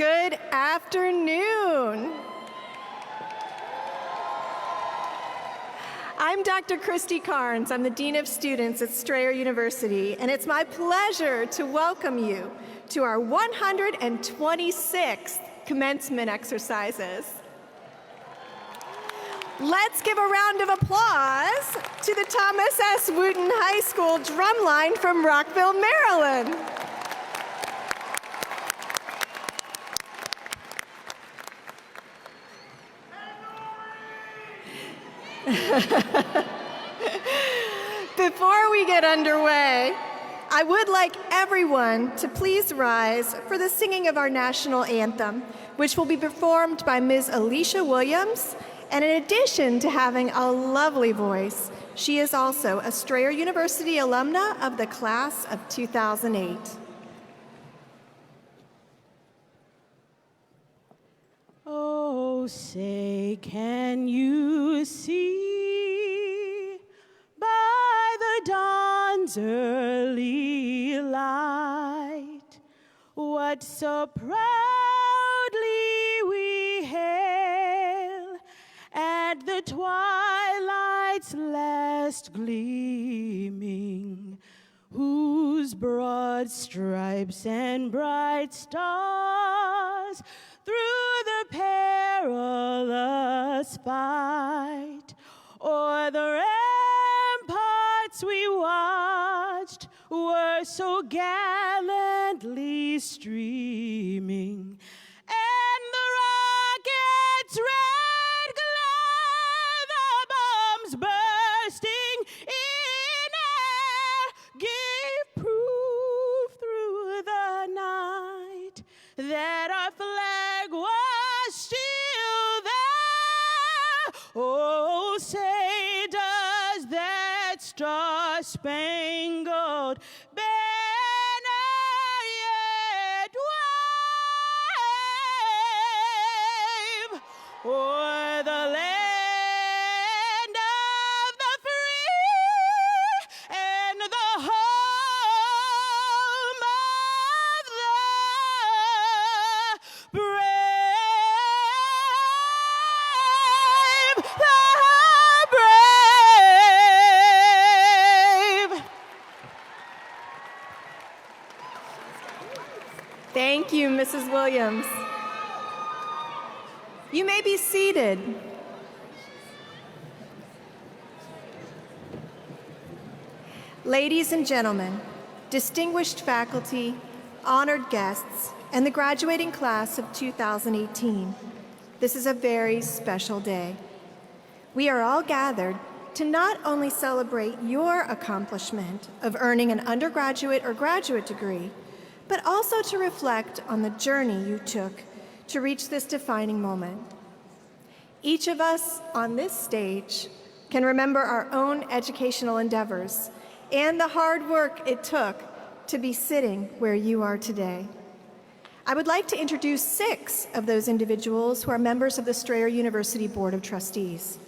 Good afternoon. I'm Dr. Christy Carnes. I'm the Dean of Students at Strayer University, and it's my pleasure to welcome you to our 126th commencement exercises. Let's give a round of applause to the Thomas S. Wooten High School drumline from Rockville, Maryland. Before we get underway, I would like everyone to please rise for the singing of our national anthem, which will be performed by Ms. Alicia Williams. And in addition to having a lovely voice, she is also a Strayer University alumna of the class of 2008. Oh, say, can you see by the dawn's early light what so proudly we hail at the twilight's last gleaming, whose broad stripes and bright stars through the perilous fight o'er the ramparts we watched were so gallantly streaming, and the rockets' red glare, the bombs bursting in air, gave proof through the night that our flag was still there. Oh, say, does that star-spangled banner yet wave o'er the land of the free and the home of the brave, the brave. Thank you, Mrs. Williams. You may be seated. Ladies and gentlemen, distinguished faculty, honored guests, and the graduating class of 2018, this is a very special day. We are all gathered to not only celebrate your accomplishment of earning an undergraduate or graduate degree, but also to reflect on the journey you took to reach this defining moment. Each of us on this stage can remember our own educational endeavors and the hard work it took to be sitting where you are today. I would like to introduce 6 of those individuals who are members of the Strayer University Board of Trustees.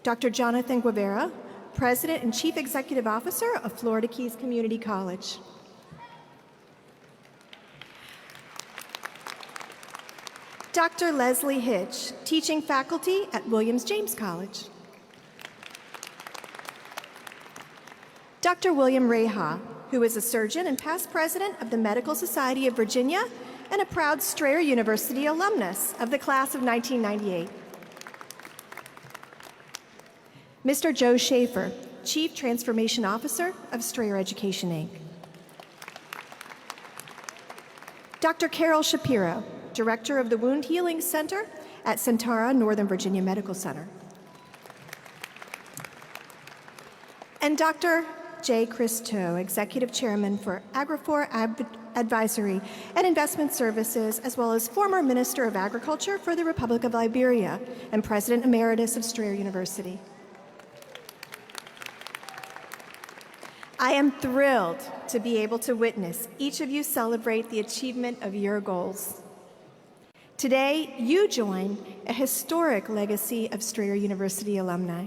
Dr. Jonathan Guevara, President and Chief Executive Officer of Florida Keys Community College. Dr. Leslie Hitch, teaching faculty at Williams James College. Dr. William Reha, who is a surgeon and past president of the Medical Society of Virginia and a proud Strayer University alumnus of the class of 1998. Mr. Joe Schaefer, Chief Transformation Officer of Strayer Education, Inc. Dr. Carol Shapiro, Director of the Wound Healing Center at Centara Northern Virginia Medical Center. And Dr. J. Christo, Executive Chairman for Agrifor Advisory and Investment Services, as well as former Minister of Agriculture for the Republic of Liberia and President Emeritus of Strayer University. I am thrilled to be able to witness each of you celebrate the achievement of your goals. Today, you join a historic legacy of Strayer University alumni.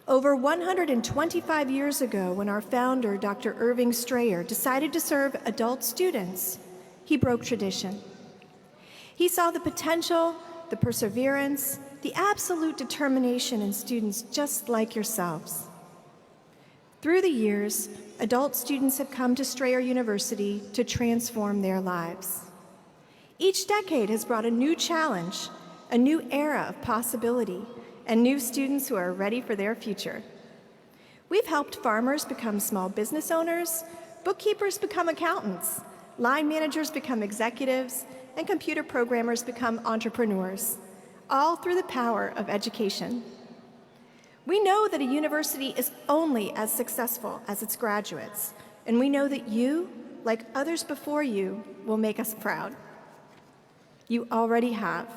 Over 125 years ago, when our founder, Dr. Irving Strayer, decided to serve adult students, he broke tradition. He saw the potential, the perseverance, the absolute determination in students just like yourselves. Through the years, adult students have come to Strayer University to transform their lives. Each decade has brought a new challenge, a new era of possibility, and new students who are ready for their future. We've helped farmers become small business owners, bookkeepers become accountants, line managers become executives, and computer programmers become entrepreneurs, all through the power of education. We know that a university is only as successful as its graduates, and we know that you, like others before you, will make us proud. You already have.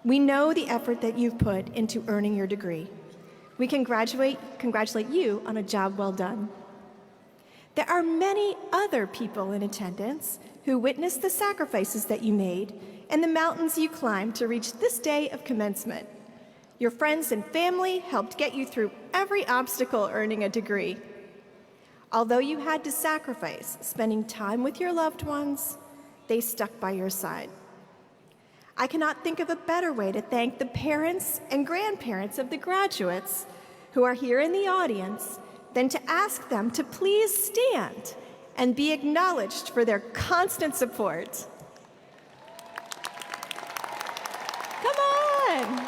We know the effort that you've put into earning your degree. We congratulate you on a job well done. There are many other people in attendance who witnessed the sacrifices that you made and the mountains you climbed to reach this day of commencement. Your friends and family helped get you through every obstacle earning a degree. Although you had to sacrifice spending time with your loved ones, they stuck by your side. I cannot think of a better way to thank the parents and grandparents of the graduates who are here in the audience than to ask them to please stand and be acknowledged for their constant support. Come on.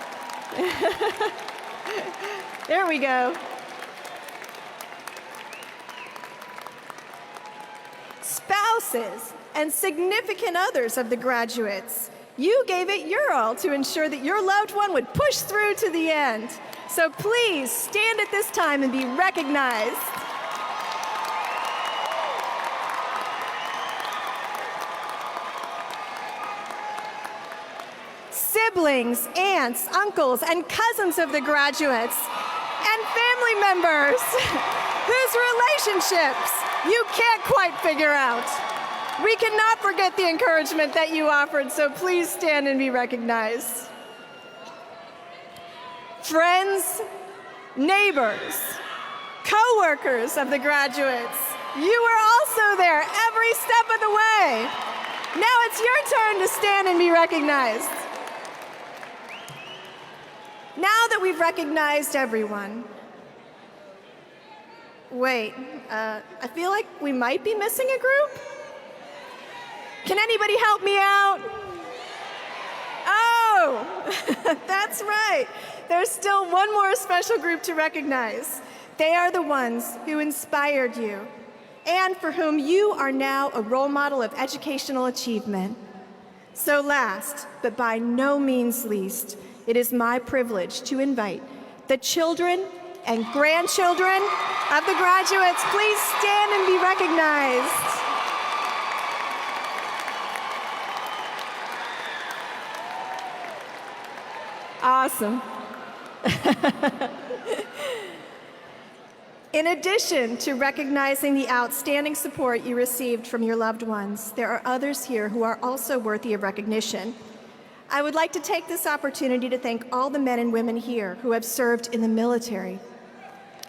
There we go. Spouses and significant others of the graduates, you gave it your all to ensure that your loved one would push through to the end. So please stand at this time and be recognized. Siblings, aunts, uncles, and cousins of the graduates, and family members whose relationships you can't quite figure out. We cannot forget the encouragement that you offered, so please stand and be recognized. Friends, neighbors, co-workers of the graduates, you were also there every step of the way. Now it's your turn to stand and be recognized. Now that we've recognized everyone, wait, I feel like we might be missing a group. Can anybody help me out? Oh, that's right. There's still one more special group to recognize. They are the ones who inspired you and for whom you are now a role model of educational achievement. So last, but by no means least, it is my privilege to invite the children and grandchildren of the graduates. Please stand and be recognized. Awesome. In addition to recognizing the outstanding support you received from your loved ones, there are others here who are also worthy of recognition. I would like to take this opportunity to thank all the men and women here who have served in the military.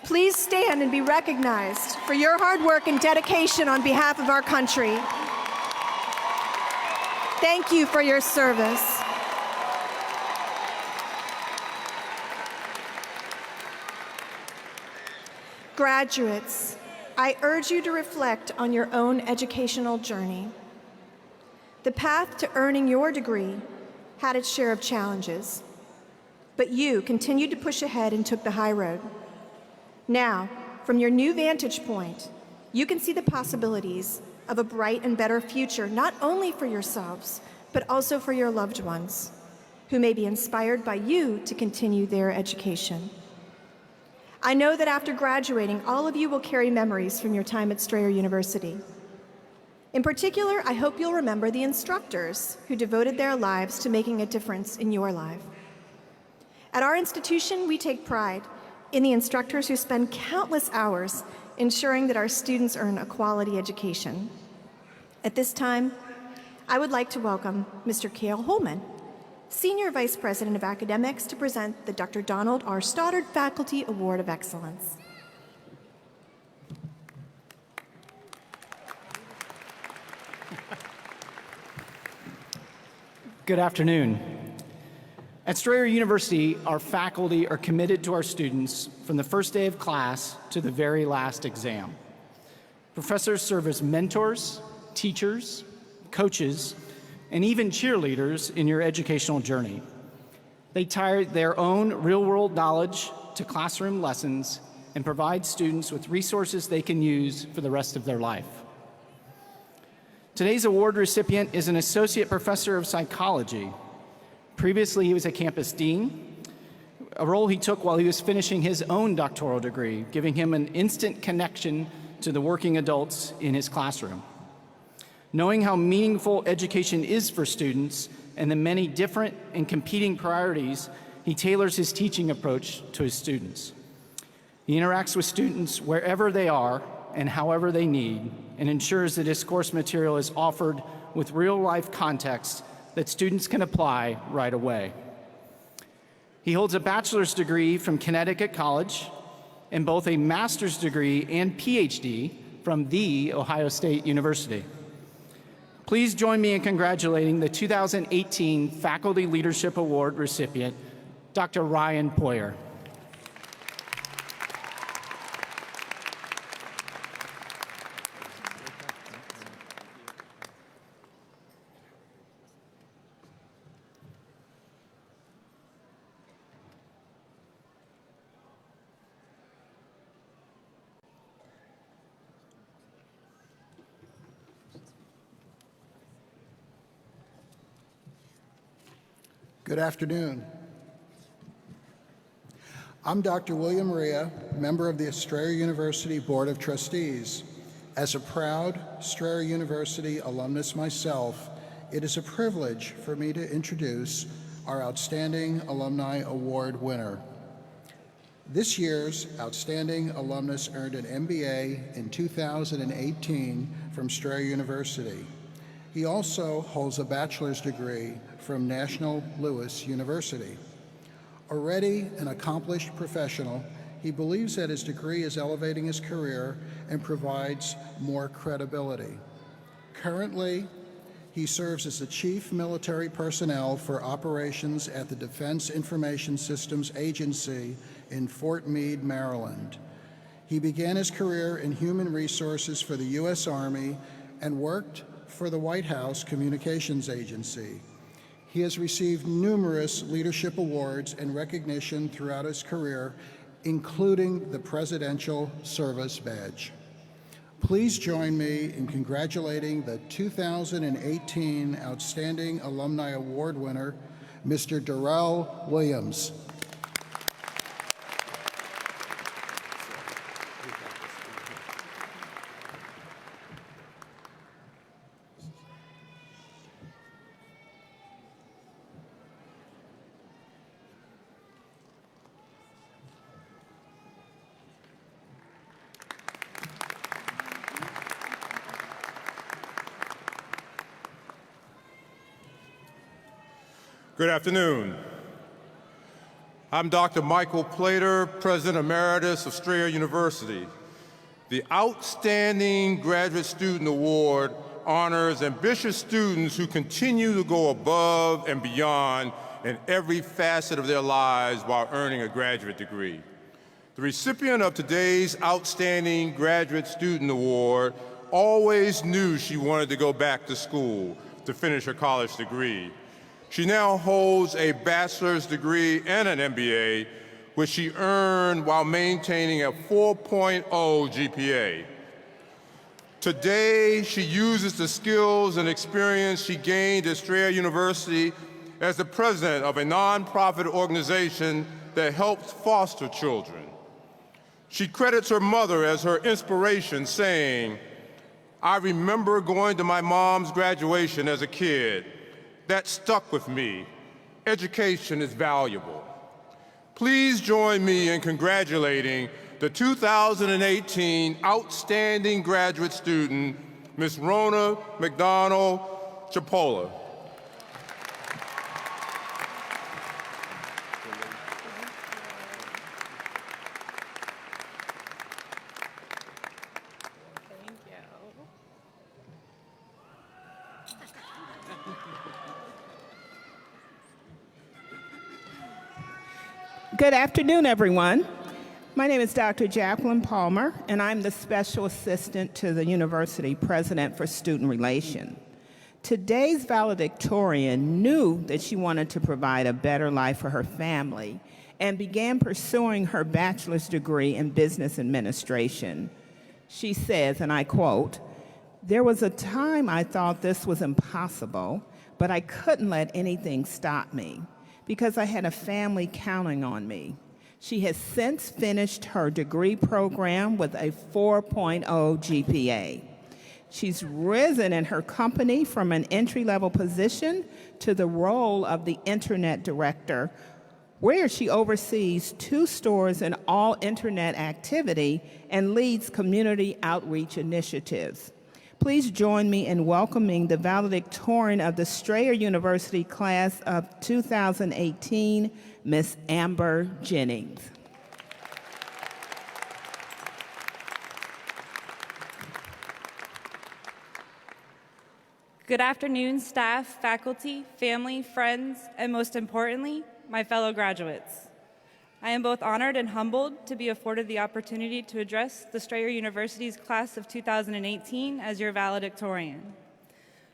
Please stand and be recognized for your hard work and dedication on behalf of our country. Thank you for your service. Graduates, I urge you to reflect on your own educational journey. The path to earning your degree had its share of challenges, but you continued to push ahead and took the high road. Now, from your new vantage point, you can see the possibilities of a bright and better future, not only for yourselves, but also for your loved ones, who may be inspired by you to continue their education. I know that after graduating, all of you will carry memories from your time at Strayer University. In particular, I hope you'll remember the instructors who devoted their lives to making a difference in your life. At our institution, we take pride in the instructors who spend countless hours ensuring that our students earn a quality education. At this time, I would like to welcome Mr. Cale Holman, Senior Vice President of Academics, to present the Dr. Donald R. Stoddard Faculty Award of Excellence. Good afternoon. At Strayer University, our faculty are committed to our students from the first day of class to the very last exam. Professors serve as mentors, teachers, coaches, and even cheerleaders in your educational journey. They tie their own real-world knowledge to classroom lessons and provide students with resources they can use for the rest of their life. Today's award recipient is an associate professor of psychology. Previously, he was a campus dean, a role he took while he was finishing his own doctoral degree, giving him an instant connection to the working adults in his classroom. Knowing how meaningful education is for students and the many different and competing priorities, he tailors his teaching approach to his students. He interacts with students wherever they are and however they need, and ensures that his course material is offered with real-life context that students can apply right away. He holds a bachelor's degree from Connecticut College and both a master's degree and PhD from The Ohio State University. Please join me in congratulating the 2018 Faculty Leadership Award recipient, Dr. Ryan Poyer. Good afternoon. I'm Dr. William Rea, member of the Strayer University Board of Trustees. As a proud Strayer University alumnus myself, it is a privilege for me to introduce our Outstanding Alumni Award winner. This year's Outstanding Alumnus earned an MBA in 2018 from Strayer University. He also holds a bachelor's degree from National Louis University. Already an accomplished professional, he believes that his degree is elevating his career and provides more credibility. Currently, he serves as the Chief Military Personnel for Operations at the Defense Information Systems Agency in Fort Meade, Maryland. He began his career in human resources for the U.S. Army and worked for the White House Communications Agency. He has received numerous leadership awards and recognition throughout his career, including the Presidential Service Badge. Please join me in congratulating the 2018 Outstanding Alumni Award winner, Mr. Darrell Williams. Good afternoon. I'm Dr. Michael Plater, President Emeritus of Strayer University. The Outstanding Graduate Student Award honors ambitious students who continue to go above and beyond in every facet of their lives while earning a graduate degree. The recipient of today's Outstanding Graduate Student Award always knew she wanted to go back to school to finish her college degree. She now holds a bachelor's degree and an MBA, which she earned while maintaining a 4.0 GPA. Today, she uses the skills and experience she gained at Strayer University as the president of a nonprofit organization that helps foster children. She credits her mother as her inspiration, saying, "I remember going to my mom's graduation as a kid. That stuck with me. Education is valuable." Please join me in congratulating the 2018 Outstanding Graduate Student, Ms. Rona McDonald Chipola. Good afternoon, everyone. My name is Dr. Jacqueline Palmer, and I'm the Special Assistant to the University President for Student Relations. Today's valedictorian knew that she wanted to provide a better life for her family and began pursuing her bachelor's degree in business administration. She says, and I quote, "There was a time I thought this was impossible, but I couldn't let anything stop me because I had a family counting on me." She has since finished her degree program with a 4.0 GPA. She's risen in her company from an entry-level position to the role of the Internet Director, where she oversees 2 stores and all Internet activity and leads community outreach initiatives. Please join me in welcoming the valedictorian of the Strayer University class of 2018, Miss Amber Jennings. Good afternoon, staff, faculty, family, friends, and most importantly, my fellow graduates. I am both honored and humbled to be afforded the opportunity to address the Strayer University's class of 2018 as your valedictorian.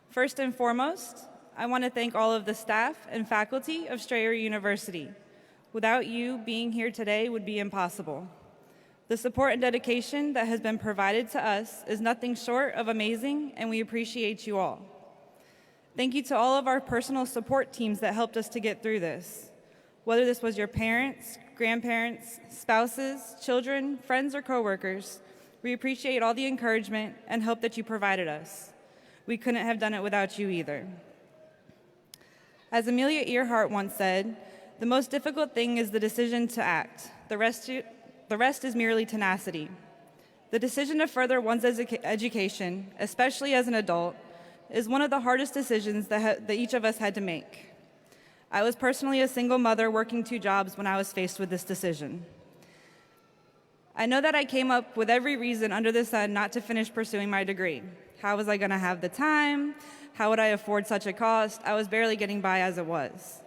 First and foremost, I want to thank all of the staff and faculty of Strayer University. Without you, being here today would be impossible. The support and dedication that has been provided to us is nothing short of amazing, and we appreciate you all. Thank you to all of our personal support teams that helped us to get through this. Whether this was your parents, grandparents, spouses, children, friends, or coworkers, we appreciate all the encouragement and help that you provided us. We couldn't have done it without you either. As Amelia Earhart once said, "The most difficult thing is the decision to act. The rest is merely tenacity." The decision to further one's education, especially as an adult, is one of the hardest decisions that each of us had to make. I was personally a single mother working 2 jobs when I was faced with this decision. I know that I came up with every reason under the sun not to finish pursuing my degree. How was I going to have the time? How would I afford such a cost? I was barely getting by as it was.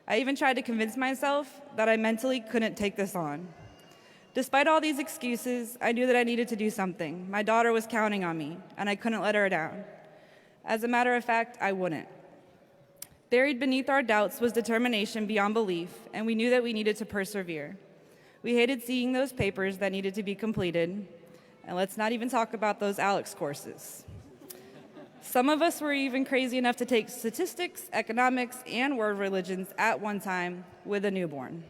I even tried to convince myself that I mentally couldn't take this on. Despite all these excuses, I knew that I needed to do something. My daughter was counting on me, and I couldn't let her down. As a matter of fact, I wouldn't. Buried beneath our doubts was determination beyond belief, and we knew that we needed to persevere. We hated seeing those papers that needed to be completed, and let's not even talk about those ALEX courses. Some of us were even crazy enough to take statistics, economics, and world religions at one time with a newborn.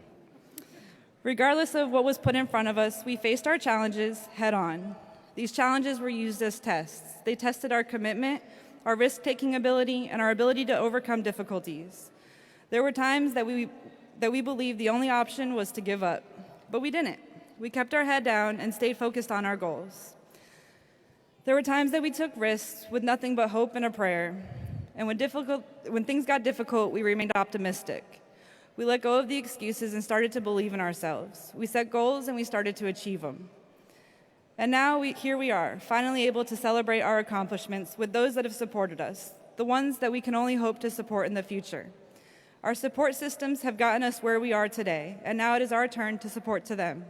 Regardless of what was put in front of us, we faced our challenges head on. These challenges were used as tests. They tested our commitment, our risk-taking ability, and our ability to overcome difficulties. There were times that we believed the only option was to give up, but we didn't. We kept our head down and stayed focused on our goals. There were times that we took risks with nothing but hope and a prayer, and when things got difficult, we remained optimistic. We let go of the excuses and started to believe in ourselves. We set goals and we started to achieve them. And now here we are, finally able to celebrate our accomplishments with those that have supported us, the ones that we can only hope to support in the future. Our support systems have gotten us where we are today, and now it is our turn to support to them.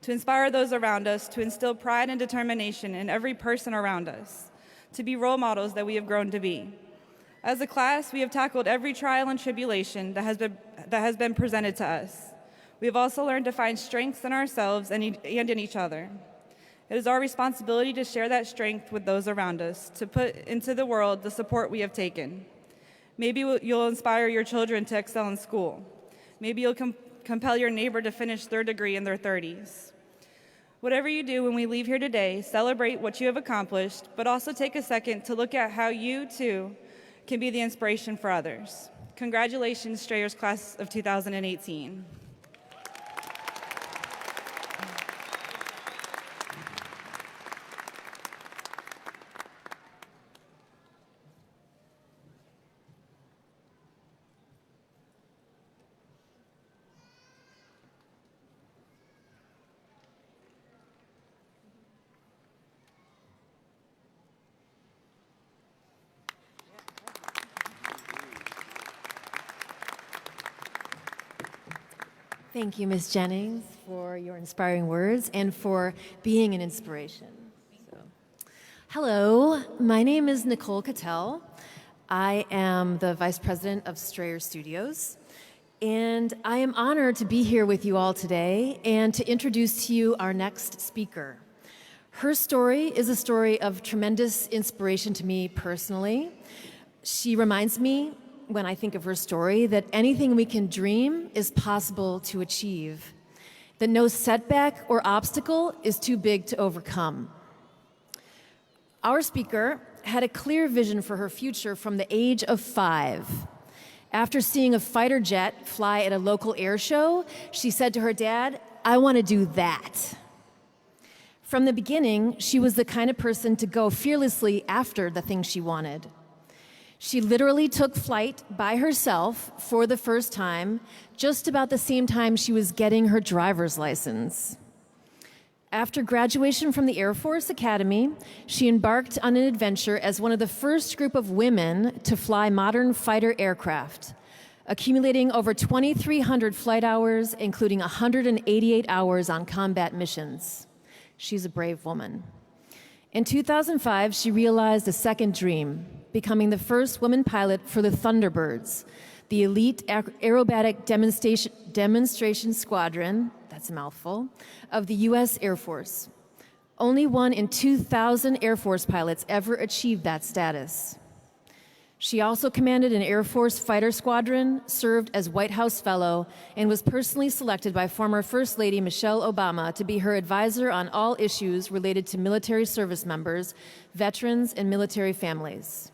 To inspire those around us, to instill pride and determination in every person around us, to be role models that we have grown to be. As a class, we have tackled every trial and tribulation that has been presented to us. We have also learned to find strengths in ourselves and in each other. It is our responsibility to share that strength with those around us, to put into the world the support we have taken. Maybe you'll inspire your children to excel in school. Maybe you'll compel your neighbor to finish their degree in their 30s. Whatever you do when we leave here today, celebrate what you have accomplished, but also take a second to look at how you, too, can be the inspiration for others. Congratulations, Strayer's class of 2018. Thank you, Ms. Jennings, for your inspiring words and for being an inspiration. Hello, my name is Nicole Cattell. I am the Vice President of Strayer Studios, and I am honored to be here with you all today and to introduce to you our next speaker. Her story is a story of tremendous inspiration to me personally. She reminds me, when I think of her story, that anything we can dream is possible to achieve, that no setback or obstacle is too big to overcome. Our speaker had a clear vision for her future from the age of 5. After seeing a fighter jet fly at a local air show, she said to her dad, "I want to do that." From the beginning, she was the kind of person to go fearlessly after the thing she wanted. She literally took flight by herself for the first time, just about the same time she was getting her driver's license. After graduation from the Air Force Academy, she embarked on an adventure as one of the first group of women to fly modern fighter aircraft, accumulating over 2,300 flight hours, including 188 hours on combat missions. She's a brave woman. In 2005, she realized a second dream, becoming the first woman pilot for the Thunderbirds, the elite aerobatic demonstration squadron, that's a mouthful, of the U.S. Air Force. Only 1 in 2,000 Air Force pilots ever achieved that status. She also commanded an Air Force fighter squadron, served as White House Fellow, and was personally selected by former First Lady Michelle Obama to be her advisor on all issues related to military service members, veterans, and military families.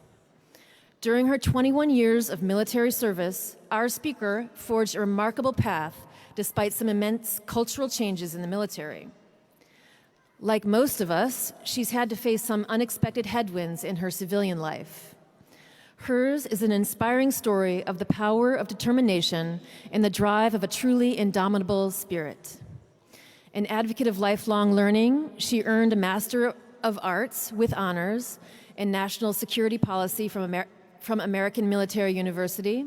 During her 21 years of military service, our speaker forged a remarkable path despite some immense cultural changes in the military. Like most of us, she's had to face some unexpected headwinds in her civilian life. Hers is an inspiring story of the power of determination and the drive of a truly indomitable spirit. An advocate of lifelong learning, she earned a Master of Arts with honors in National Security Policy from American Military University,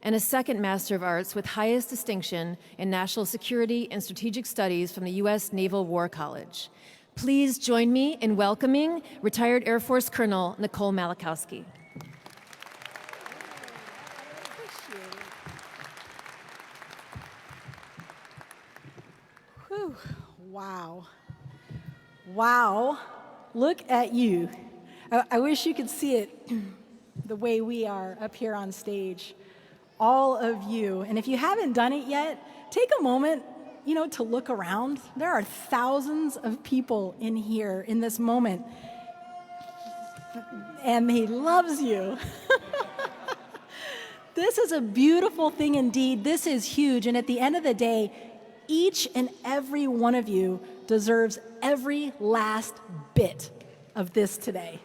and a second Master of Arts with highest distinction in National Security and Strategic Studies from the U.S. Naval War College. Please join me in welcoming retired Air Force Colonel Nicole Malachowski. Whew. Wow. Wow. Look at you. I wish you could see it the way we are up here on stage. All of you. And if you haven't done it yet, take a moment, to look around. There are thousands of people in here in this moment. And he loves you. This is a beautiful thing indeed. This is huge. And at the end of the day, each and every one of you deserves every last bit of this today.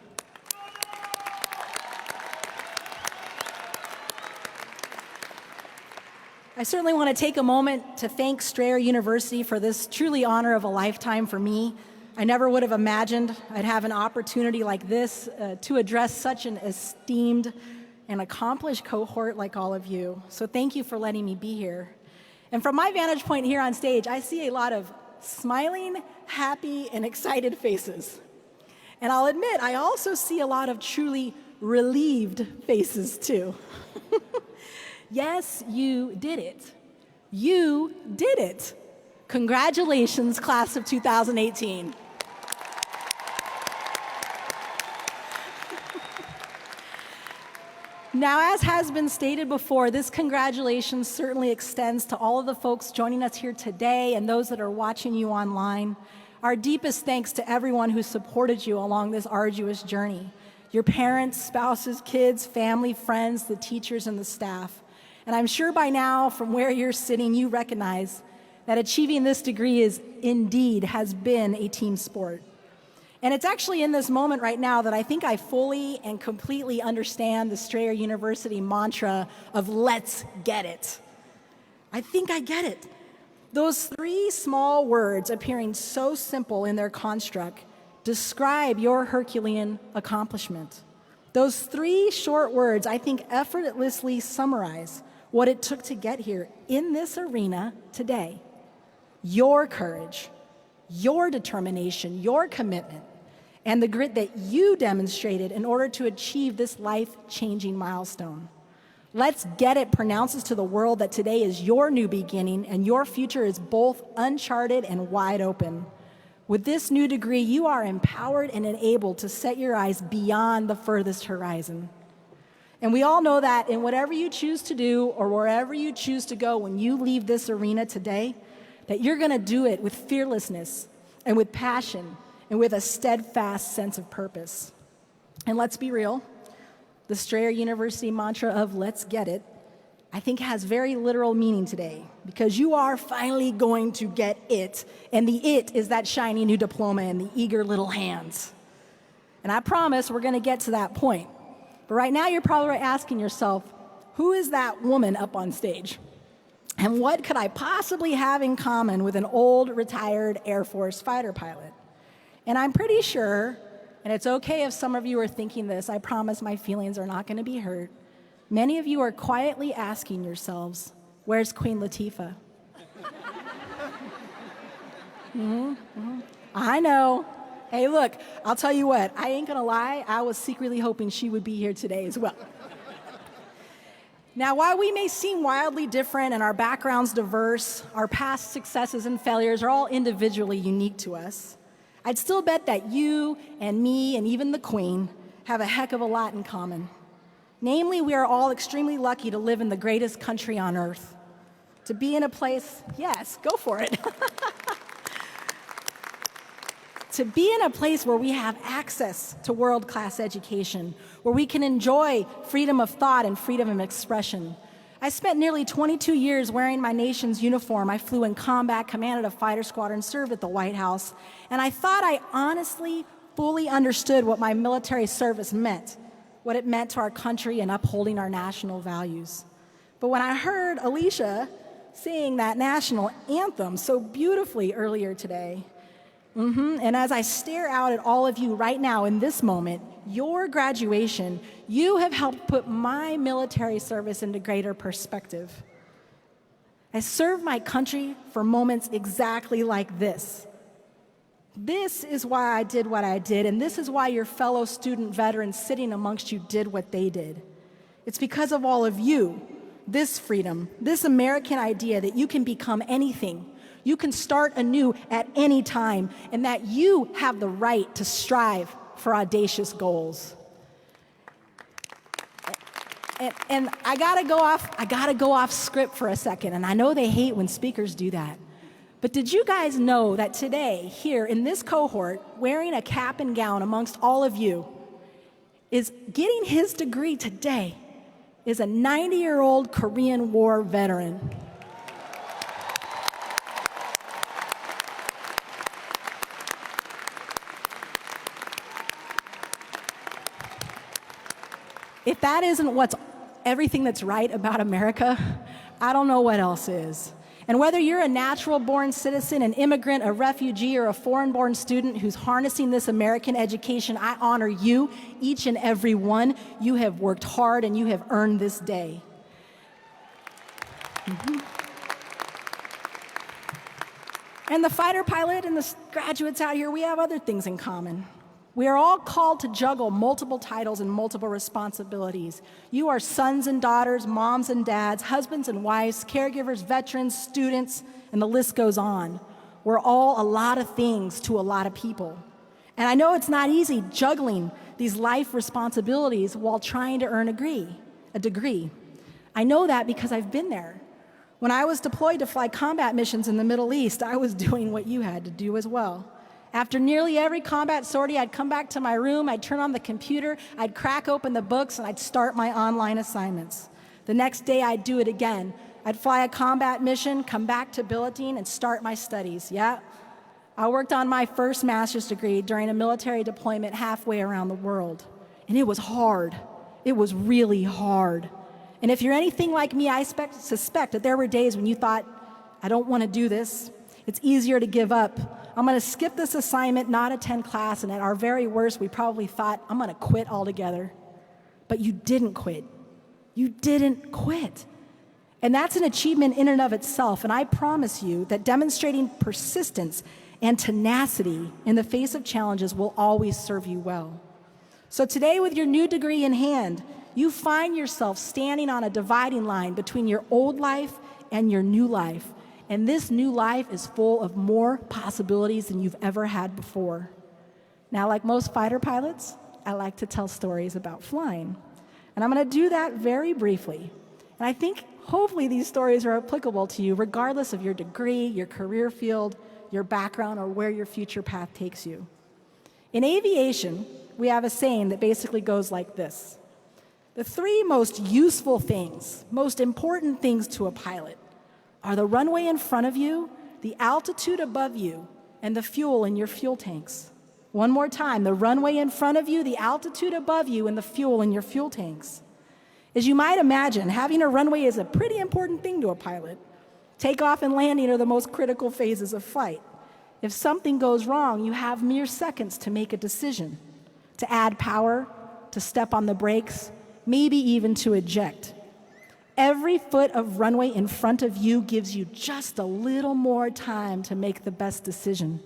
I certainly want to take a moment to thank Strayer University for this truly honor of a lifetime for me. I never would have imagined I'd have an opportunity like this to address such an esteemed and accomplished cohort like all of you. So thank you for letting me be here. And from my vantage point here on stage, I see a lot of smiling, happy, and excited faces. And I'll admit, I also see a lot of truly relieved faces too. Yes, you did it. You did it. Congratulations, class of 2018. Now, as has been stated before, this congratulations certainly extends to all of the folks joining us here today and those that are watching you online. Our deepest thanks to everyone who supported you along this arduous journey. Your parents, spouses, kids, family, friends, the teachers, and the staff. And I'm sure by now, from where you're sitting, you recognize that achieving this degree has been a team sport. And it's actually in this moment right now that I think I fully and completely understand the Strayer University mantra of let's get it. I think I get it. Those 3 small words appearing so simple in their construct describe your Herculean accomplishment. Those 3 short words, I think, effortlessly summarize what it took to get here in this arena today. Your courage, your determination, your commitment, and the grit that you demonstrated in order to achieve this life-changing milestone. Let's Get It pronounces to the world that today is your new beginning and your future is both uncharted and wide open. With this new degree, you are empowered and enabled to set your eyes beyond the furthest horizon. And we all know that in whatever you choose to do or wherever you choose to go when you leave this arena today, that you're going to do it with fearlessness and with passion and with a steadfast sense of purpose. And let's be real, the Strayer University mantra of "Let's get it," I think has very literal meaning today, because you are finally going to get it, and the it is that shiny new diploma in the eager little hands. And I promise we're going to get to that point. But right now you're probably asking yourself, who is that woman up on stage? And what could I possibly have in common with an old retired Air Force fighter pilot? And I'm pretty sure, and it's okay if some of you are thinking this, I promise my feelings are not going to be hurt. Many of you are quietly asking yourselves, where's Queen Latifah? I know. Hey, look, I'll tell you what, I ain't gonna lie, I was secretly hoping she would be here today as well. Now, while we may seem wildly different and our backgrounds diverse, our past successes and failures are all individually unique to us, I'd still bet that you and me and even the Queen have a heck of a lot in common. Namely, we are all extremely lucky to live in the greatest country on earth. To be in a place, yes, go for it. To be in a place where we have access to world-class education, where we can enjoy freedom of thought and freedom of expression. I spent nearly 22 years wearing my nation's uniform. I flew in combat, commanded a fighter squadron, served at the White House, and I thought I honestly, fully understood what my military service meant, what it meant to our country and upholding our national values. But when I heard Alicia sing that national anthem so beautifully earlier today, and as I stare out at all of you right now in this moment, your graduation, you have helped put my military service into greater perspective. I served my country for moments exactly like this. This is why I did what I did, and this is why your fellow student veterans sitting amongst you did what they did. It's because of all of you, this freedom, this American idea that you can become anything, you can start anew at any time, and that you have the right to strive for audacious goals. And I gotta go off script for a second, and I know they hate when speakers do that. But did you guys know that today, here in this cohort, wearing a cap and gown amongst all of you, is getting his degree today, is a 90-year-old Korean War veteran. If that isn't everything that's right about America, I don't know what else is. And whether you're a natural-born citizen, an immigrant, a refugee, or a foreign-born student who's harnessing this American education, I honor you, each and every one. You have worked hard and you have earned this day. And the fighter pilot and the graduates out here, we have other things in common. We are all called to juggle multiple titles and multiple responsibilities. You are sons and daughters, moms and dads, husbands and wives, caregivers, veterans, students, and the list goes on. We're all a lot of things to a lot of people. And I know it's not easy juggling these life responsibilities while trying to earn a degree. I know that because I've been there. When I was deployed to fly combat missions in the Middle East, I was doing what you had to do as well. After nearly every combat sortie, I'd come back to my room, I'd turn on the computer, I'd crack open the books, and I'd start my online assignments. The next day, I'd do it again. I'd fly a combat mission, come back to billeting, and start my studies. Yeah, I worked on my first master's degree during a military deployment halfway around the world. And it was hard. It was really hard. And if you're anything like me, I suspect that there were days when you thought, I don't want to do this. It's easier to give up. I'm going to skip this assignment, not attend class, and at our very worst, we probably thought, I'm going to quit altogether. But you didn't quit. You didn't quit. And that's an achievement in and of itself. And I promise you that demonstrating persistence and tenacity in the face of challenges will always serve you well. So today, with your new degree in hand, you find yourself standing on a dividing line between your old life and your new life. And this new life is full of more possibilities than you've ever had before. Now, like most fighter pilots, I like to tell stories about flying. And I'm going to do that very briefly. And I think hopefully these stories are applicable to you regardless of your degree, your career field, your background, or where your future path takes you. In aviation, we have a saying that basically goes like this: the three most useful things, most important things to a pilot are the runway in front of you, the altitude above you, and the fuel in your fuel tanks. One more time, the runway in front of you, the altitude above you, and the fuel in your fuel tanks. As you might imagine, having a runway is a pretty important thing to a pilot. Takeoff and landing are the most critical phases of flight. If something goes wrong, you have mere seconds to make a decision, to add power, to step on the brakes, maybe even to eject. Every foot of runway in front of you gives you just a little more time to make the best decision.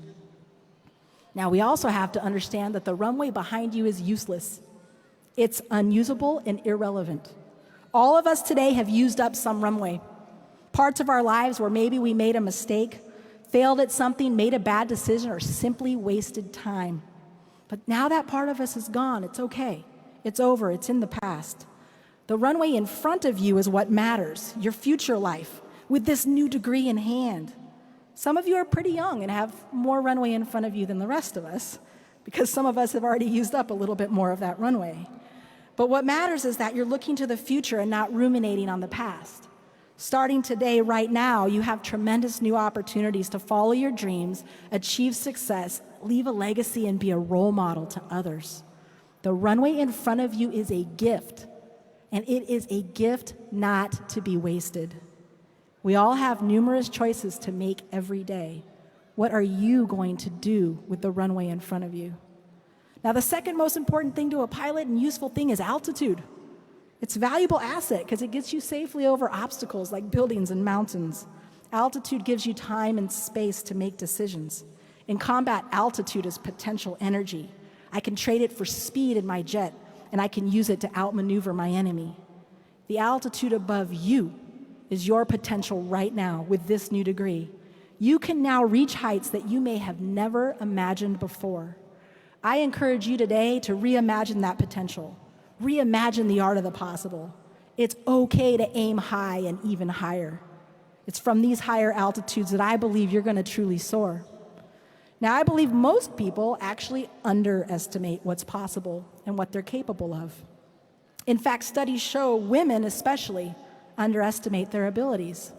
Now, we also have to understand that the runway behind you is useless. It's unusable and irrelevant. All of us today have used up some runway. Parts of our lives where maybe we made a mistake, failed at something, made a bad decision, or simply wasted time. But now that part of us is gone. It's okay. It's over. It's in the past. The runway in front of you is what matters, your future life, with this new degree in hand. Some of you are pretty young and have more runway in front of you than the rest of us, because some of us have already used up a little bit more of that runway. But what matters is that you're looking to the future and not ruminating on the past. Starting today, right now, you have tremendous new opportunities to follow your dreams, achieve success, leave a legacy, and be a role model to others. The runway in front of you is a gift, and it is a gift not to be wasted. We all have numerous choices to make every day. What are you going to do with the runway in front of you? Now, the second most important thing to a pilot and useful thing is altitude. It's a valuable asset because it gets you safely over obstacles like buildings and mountains. Altitude gives you time and space to make decisions. In combat, altitude is potential energy. I can trade it for speed in my jet, and I can use it to outmaneuver my enemy. The altitude above you is your potential right now with this new degree. You can now reach heights that you may have never imagined before. I encourage you today to reimagine that potential. Reimagine the art of the possible. It's okay to aim high and even higher. It's from these higher altitudes that I believe you're going to truly soar. Now, I believe most people actually underestimate what's possible and what they're capable of. In fact, studies show women especially underestimate their abilities.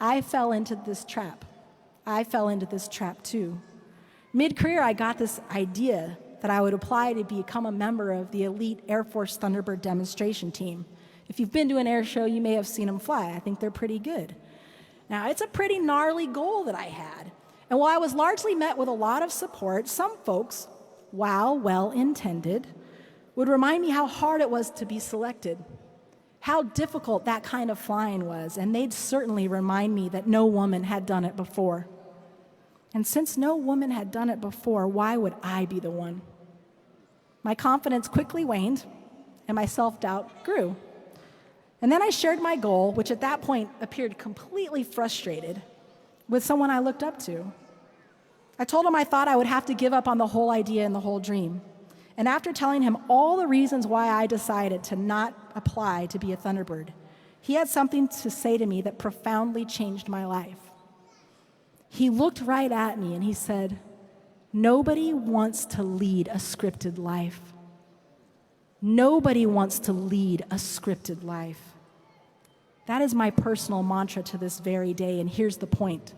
I fell into this trap. I fell into this trap too. Mid-career, I got this idea that I would apply to become a member of the elite Air Force Thunderbird demonstration team. If you've been to an air show, you may have seen them fly. I think they're pretty good. Now, it's a pretty gnarly goal that I had. And while I was largely met with a lot of support, some folks, while well-intended, would remind me how hard it was to be selected, how difficult that kind of flying was, and they'd certainly remind me that no woman had done it before. And since no woman had done it before, why would I be the one? My confidence quickly waned, and my self-doubt grew. And then I shared my goal, which at that point appeared completely frustrated, with someone I looked up to. I told him I thought I would have to give up on the whole idea and the whole dream. And after telling him all the reasons why I decided to not apply to be a Thunderbird, he had something to say to me that profoundly changed my life. He looked right at me and he said, "Nobody wants to lead a scripted life. Nobody wants to lead a scripted life." That is my personal mantra to this very day, and here's the point.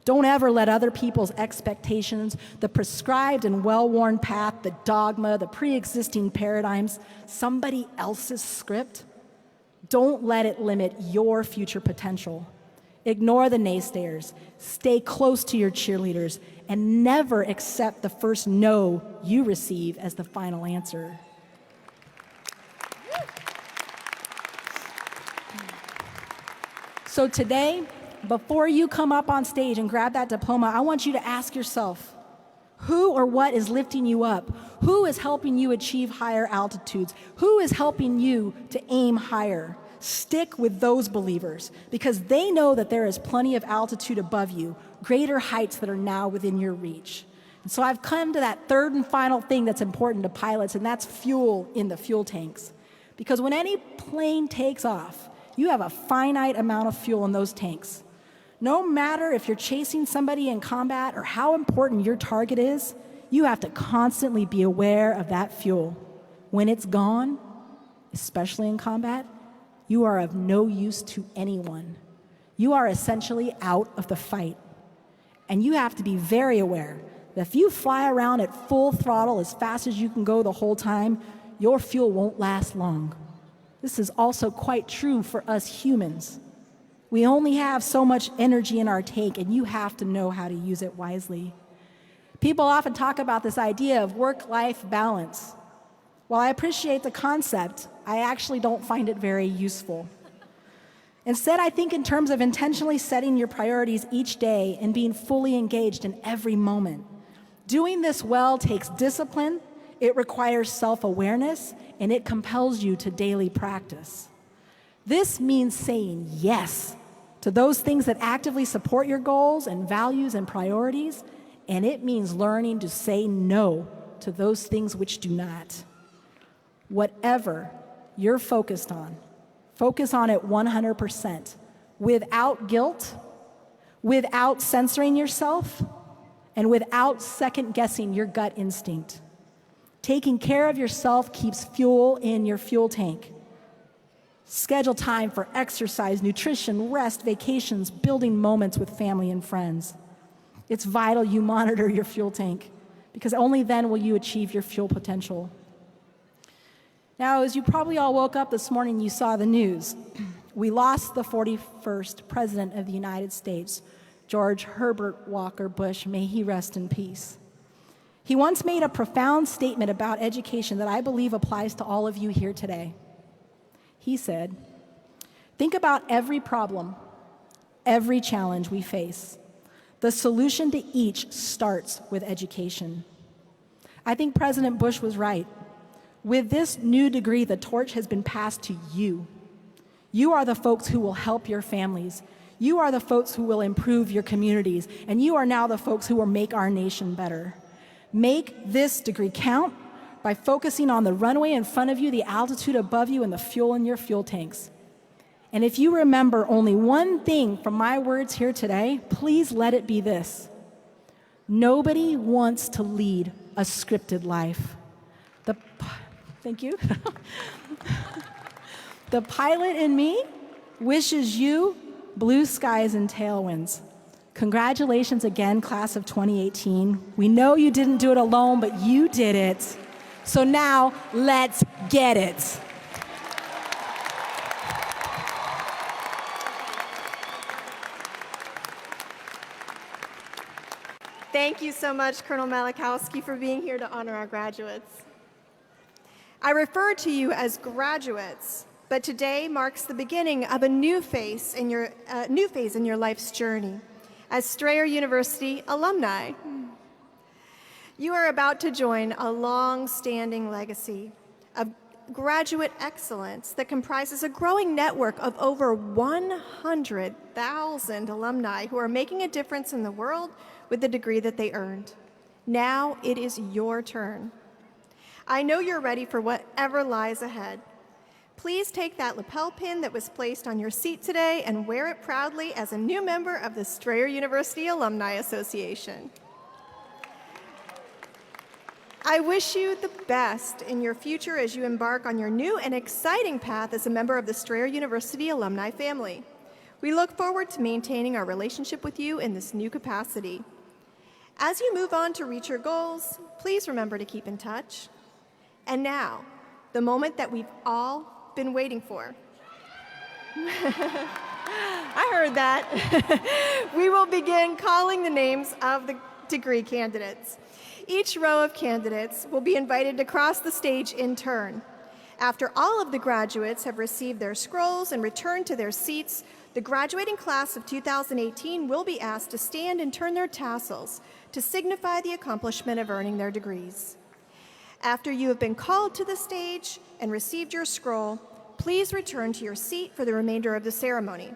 Don't ever let other people's expectations, the prescribed and well-worn path, the dogma, the pre-existing paradigms, somebody else's script, don't let it limit your future potential. Ignore the naysayers, stay close to your cheerleaders, and never accept the first no you receive as the final answer. So today, before you come up on stage and grab that diploma, I want you to ask yourself, who or what is lifting you up? Who is helping you achieve higher altitudes? Who is helping you to aim higher? Stick with those believers because they know that there is plenty of altitude above you, greater heights that are now within your reach. And so I've come to that third and final thing that's important to pilots, and that's fuel in the fuel tanks. Because when any plane takes off, you have a finite amount of fuel in those tanks. No matter if you're chasing somebody in combat or how important your target is, you have to constantly be aware of that fuel. When it's gone, especially in combat, you are of no use to anyone. You are essentially out of the fight. And you have to be very aware that if you fly around at full throttle as fast as you can go the whole time, your fuel won't last long. This is also quite true for us humans. We only have so much energy in our tank, and you have to know how to use it wisely. People often talk about this idea of work-life balance. While I appreciate the concept, I actually don't find it very useful. Instead, I think in terms of intentionally setting your priorities each day and being fully engaged in every moment. Doing this well takes discipline, it requires self-awareness, and it compels you to daily practice. This means saying yes to those things that actively support your goals and values and priorities, and it means learning to say no to those things which do not. Whatever you're focused on, focus on it 100%, without guilt, without censoring yourself, and without second-guessing your gut instinct. Taking care of yourself keeps fuel in your fuel tank. Schedule time for exercise, nutrition, rest, vacations, building moments with family and friends. It's vital you monitor your fuel tank because only then will you achieve your fuel potential. Now, as you probably all woke up this morning, you saw the news. We lost the 41st President of the United States, George Herbert Walker Bush. May he rest in peace. He once made a profound statement about education that I believe applies to all of you here today. He said, "Think about every problem, every challenge we face. The solution to each starts with education." I think President Bush was right. With this new degree, the torch has been passed to you. You are the folks who will help your families. You are the folks who will improve your communities. And you are now the folks who will make our nation better. Make this degree count by focusing on the runway in front of you, the altitude above you, and the fuel in your fuel tanks. And if you remember only one thing from my words here today, please let it be this. Nobody wants to lead a scripted life. Thank you. The pilot in me wishes you blue skies and tailwinds. Congratulations again, class of 2018. We know you didn't do it alone, but you did it. So now, let's get it. Thank you so much, Colonel Malachowski, for being here to honor our graduates. I refer to you as graduates, but today marks the beginning of a new phase in your life's journey as Strayer University alumni. You are about to join a long-standing legacy of graduate excellence that comprises a growing network of over 100,000 alumni who are making a difference in the world with the degree that they earned. Now it is your turn. I know you're ready for whatever lies ahead. Please take that lapel pin that was placed on your seat today and wear it proudly as a new member of the Strayer University Alumni Association. I wish you the best in your future as you embark on your new and exciting path as a member of the Strayer University alumni family. We look forward to maintaining our relationship with you in this new capacity. As you move on to reach your goals, please remember to keep in touch. And now, the moment that we've all been waiting for. I heard that. We will begin calling the names of the degree candidates. Each row of candidates will be invited to cross the stage in turn. After all of the graduates have received their scrolls and returned to their seats, The graduating class of 2018 will be asked to stand and turn their tassels to signify the accomplishment of earning their degrees. After you have been called to the stage and received your scroll, please return to your seat for the remainder of the ceremony.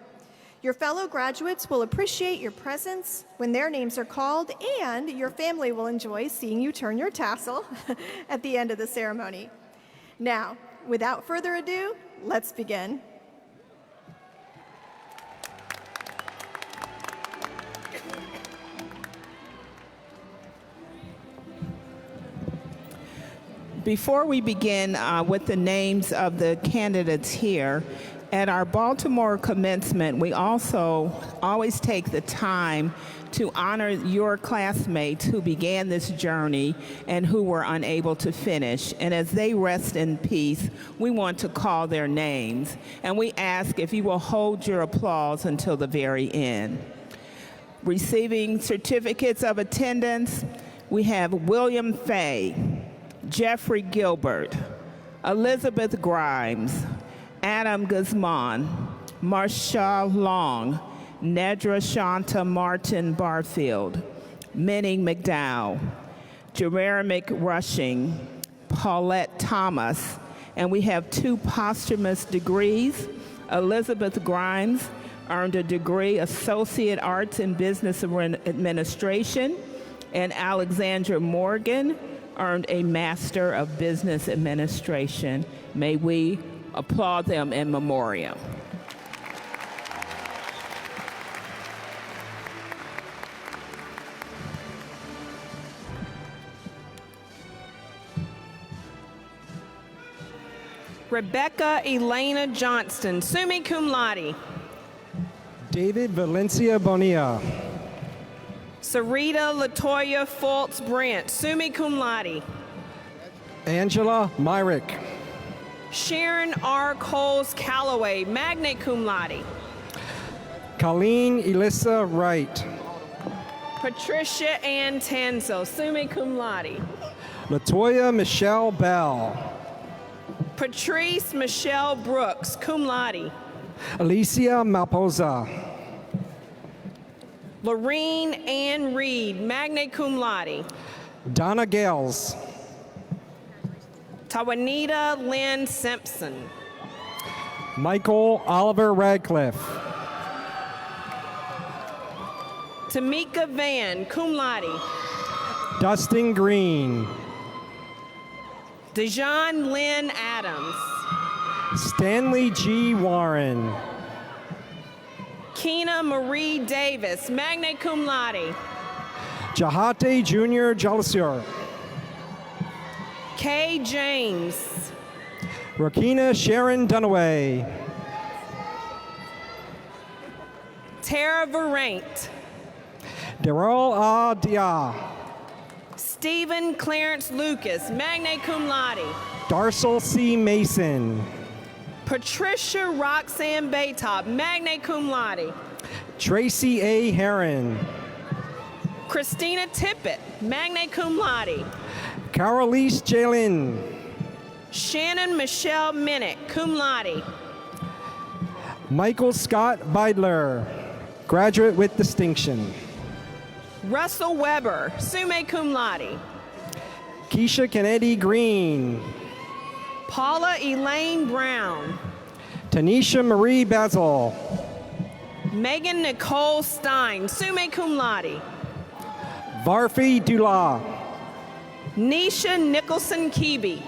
Your fellow graduates will appreciate your presence when their names are called, and your family will enjoy seeing you turn your tassel at the end of the ceremony. Now, without further ado, let's begin. Before we begin with the names of the candidates here, at our Baltimore commencement, we also always take the time to honor your classmates who began this journey and who were unable to finish. And as they rest in peace, we want to call their names. And we ask if you will hold your applause until the very end. Receiving certificates of attendance, we have William Fay, Jeffrey Gilbert, Elizabeth Grimes, Adam Guzman, Marsha Long, Nedra Shanta Martin Barfield, Minnie McDowell, Jeremic Rushing, Paulette Thomas, and we have 2 posthumous degrees. Elizabeth Grimes earned a degree Associate Arts in Business Administration, and Alexandra Morgan earned a Master of Business Administration. May we applaud them in memoriam. Rebecca Elena Johnston, summa cum laude. David Valencia Bonilla. Sarita Latoya Fultz Brandt, summa cum laude. Angela Myrick. Sharon R. Coles Calloway, magna cum laude. Colleen Elissa Wright. Patricia Ann Tanzo, summa cum laude. Latoya Michelle Bell. Patrice Michelle Brooks, cum laude. Alicia Malposa. Lorene Ann Reed, magna cum laude. Donna Gales. Tawanita Lynn Simpson. Michael Oliver Radcliffe. Tamika Van, cum laude. Dustin Green. Dejan Lynn Adams. Stanley G. Warren. Keena Marie Davis, magna cum laude. Jahate Jr. Jalasior. Kay James. Rakina Sharon Dunaway. Tara Veraint. Darrell A. Dia. Stephen Clarence Lucas, magna cum laude. Darcel C. Mason. Patricia Roxanne Baytop, magna cum laude. Tracy A. Heron. Christina Tippett, magna cum laude. Carolise Jalen. Shannon Michelle Minnick, cum laude. Michael Scott Beidler, graduate with distinction. Russell Weber, summa cum laude. Keisha Kennedy Green. Paula Elaine Brown. Tanisha Marie Basil. Megan Nicole Stein, summa cum laude. Varfi Dula. Nisha Nicholson Keeby.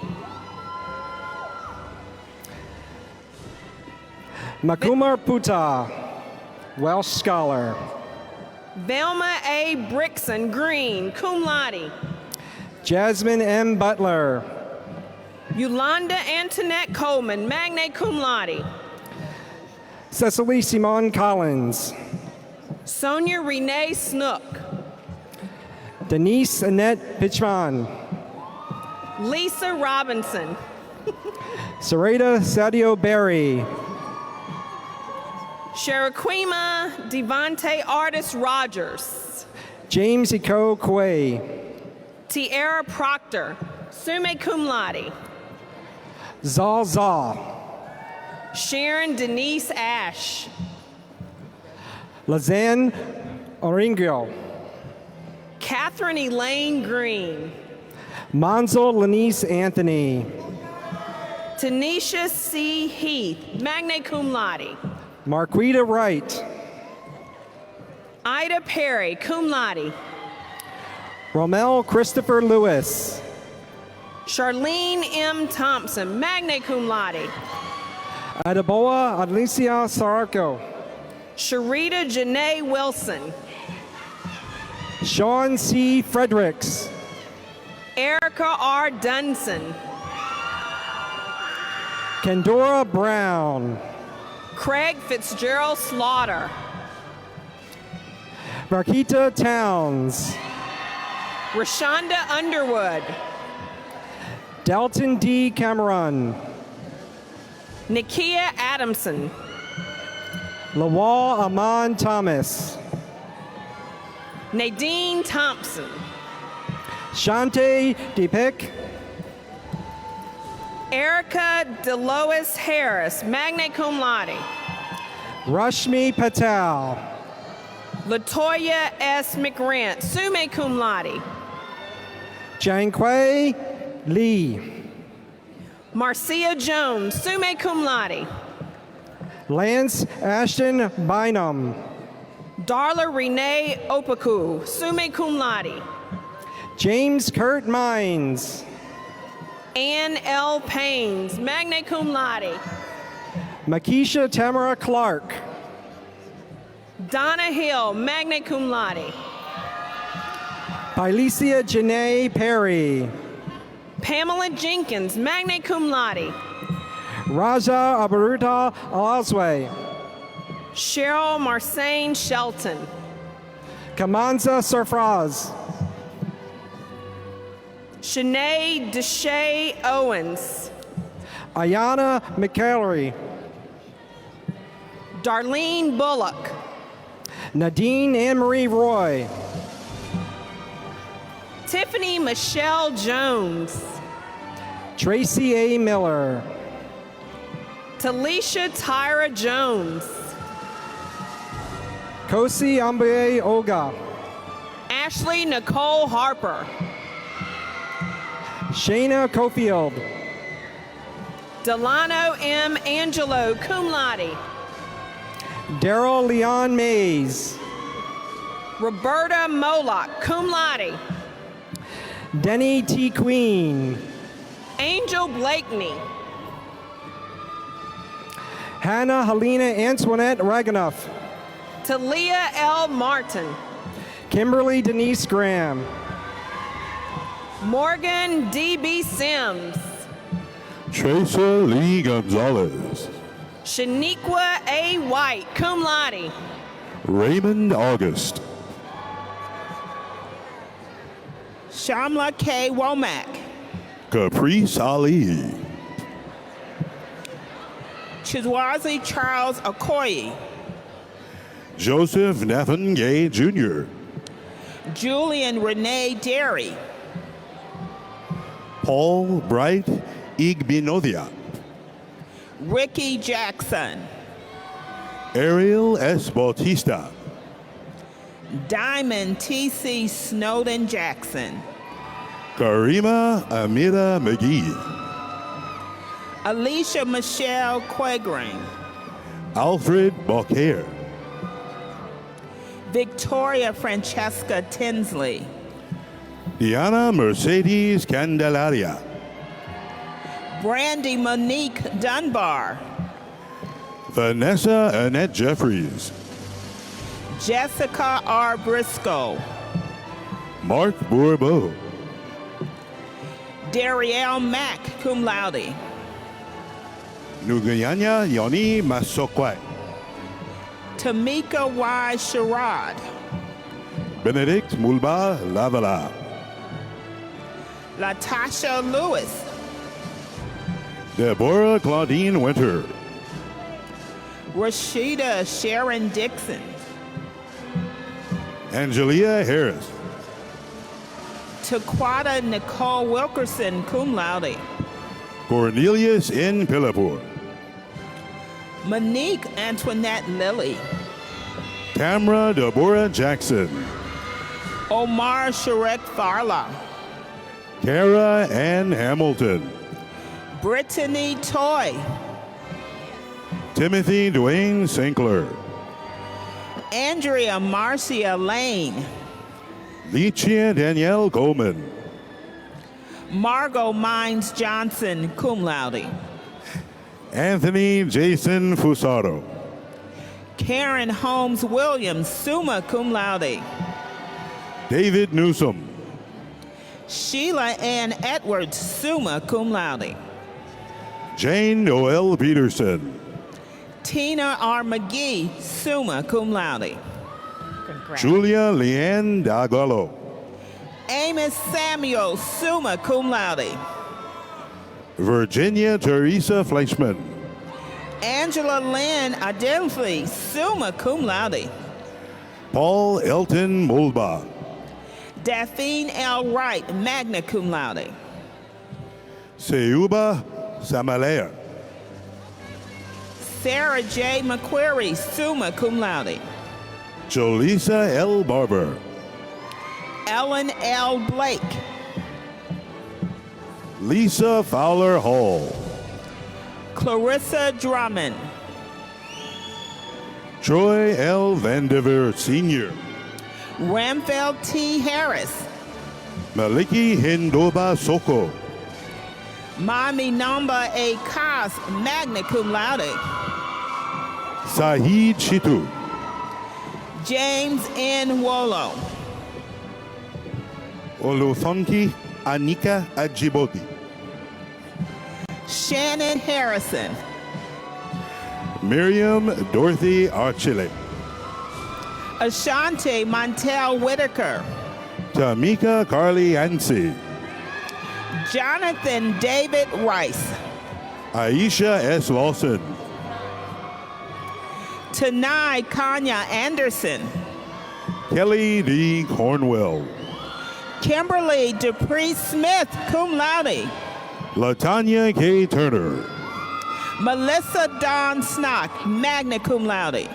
Makumar Puta, Welsh scholar. Velma A. Brixon Green, cum laude. Jasmine M. Butler. Yolanda Antoinette Coleman, magna cum laude. Cecily Simone Collins. Sonia Renee Snook. Denise Annette Pitchman. Lisa Robinson. Sarita Sadio Berry. Sharaquima Devontae Artis Rogers. James Iko Quay. Tiara Proctor, summa cum laude. Zal Zal. Sharon Denise Ash. Lazanne Oringio. Catherine Elaine Green. Monzo Lanice Anthony. Tanisha C. Heath, magna cum laude. Marquita Wright. Ida Perry, cum laude. Romel Christopher Lewis. Charlene M. Thompson, magna cum laude. Adeboa Alicia Sarako. Sharita Janae Wilson. Sean C. Fredericks. Erica R. Dunson. Kendora Brown. Craig Fitzgerald Slaughter. Marquita Towns. Rashonda Underwood. Dalton D. Cameron. Nikia Adamson. Lawal Aman Thomas. Nadine Thompson. Shante Deepak. Erica Delois Harris, magna cum laude. Rashmi Patel. Latoya S. McRant, summa cum laude. Jianquei Lee. Marcia Jones, summa cum laude. Lance Ashton Bynum. Darla Renee Opaku, summa cum laude. James Kurt Mines. Ann L. Paynes, magna cum laude. Makisha Tamara Clark. Donna Hill, magna cum laude. Pylesia Janae Perry. Pamela Jenkins, magna cum laude. Raja Abaruta Alazwe. Cheryl Marsain Shelton. Kamanza Sarfraz. Shanae Deshay Owens. Ayana McCallery. Darlene Bullock. Nadine Anne-Marie Roy. Tiffany Michelle Jones. Tracy A. Miller. Talisha Tyra Jones. Kosi Ambe Olga. Ashley Nicole Harper. Shayna Cofield. Delano M. Angelo, cum laude. Daryl Leon Mays. Roberta Moloch, cum laude. Denny T. Queen. Angel Blakeney. Hannah Helena Antoinette Raganoff. Talia L. Martin. Kimberly Denise Graham. Morgan D.B. Sims. Teresa Lee Gonzalez. Shaniqua A. White, cum laude. Raymond August. Shamla K. Womack. Caprice Ali. Chizwazi Charles Okoye. Joseph Nathan Gay Jr. Julian Renee Derry. Paul Bright Igbinodia. Ricky Jackson. Ariel S. Bautista. Diamond T.C. Snowden Jackson. Karima Amira McGee. Alicia Michelle Quagring. Alfred Beaucaire. Victoria Francesca Tinsley. Diana Mercedes Candelaria. Brandy Monique Dunbar. Vanessa Annette Jeffries. Jessica R. Briscoe. Mark Bourbeau. Darielle Mack, cum laude. Nugayanya Yoni Masokwe. Tamika Y. Sherrod. Benedict Mulba Lavala. Latasha Lewis. Deborah Claudine Winter. Rashida Sharon Dixon. Angelia Harris. Taquata Nicole Wilkerson, cum laude. Cornelius N. Pillapur. Monique Antoinette Lilly. Tamra Deborah Jackson. Omar Sharek Farla. Kara Ann Hamilton. Brittany Toy. Timothy Dwayne Sinkler. Andrea Marcia Lane. Licia Danielle Coleman. Margot Mines Johnson, cum laude. Anthony Jason Fusaro. Karen Holmes Williams, summa cum laude. David Newsom. Sheila Ann Edwards, summa cum laude. Jane Noel Peterson. Tina R. McGee, summa cum laude. Julia Leanne Dagallo. Amos Samuel, summa cum laude. Virginia Teresa Fleischman. Angela Lynn Adelphi, summa cum laude. Paul Elton Mulba. Daphne L. Wright, magna cum laude. Seuba Samalea. Sarah J. McQuarrie, summa cum laude. Jolisa L. Barber. Ellen L. Blake. Lisa Fowler Hall. Clarissa Drummond. Troy L. Vandiver Sr. Ramfeld T. Harris. Maliki Hindoba Soko. Mami Namba A. Kaz, magna cum laude. Sahid Shitu. James N. Wolo. Olufunki Anika Ajibodi. Shannon Harrison. Miriam Dorothy Archile. Ashante Montel Whitaker. Tamika Carly Yancey. Jonathan David Rice. Aisha S. Lawson. Tanai Kanya Anderson. Kelly D. Cornwell. Kimberly Dupree Smith, cum laude. Latanya K. Turner. Melissa Dawn Snock, magna cum laude.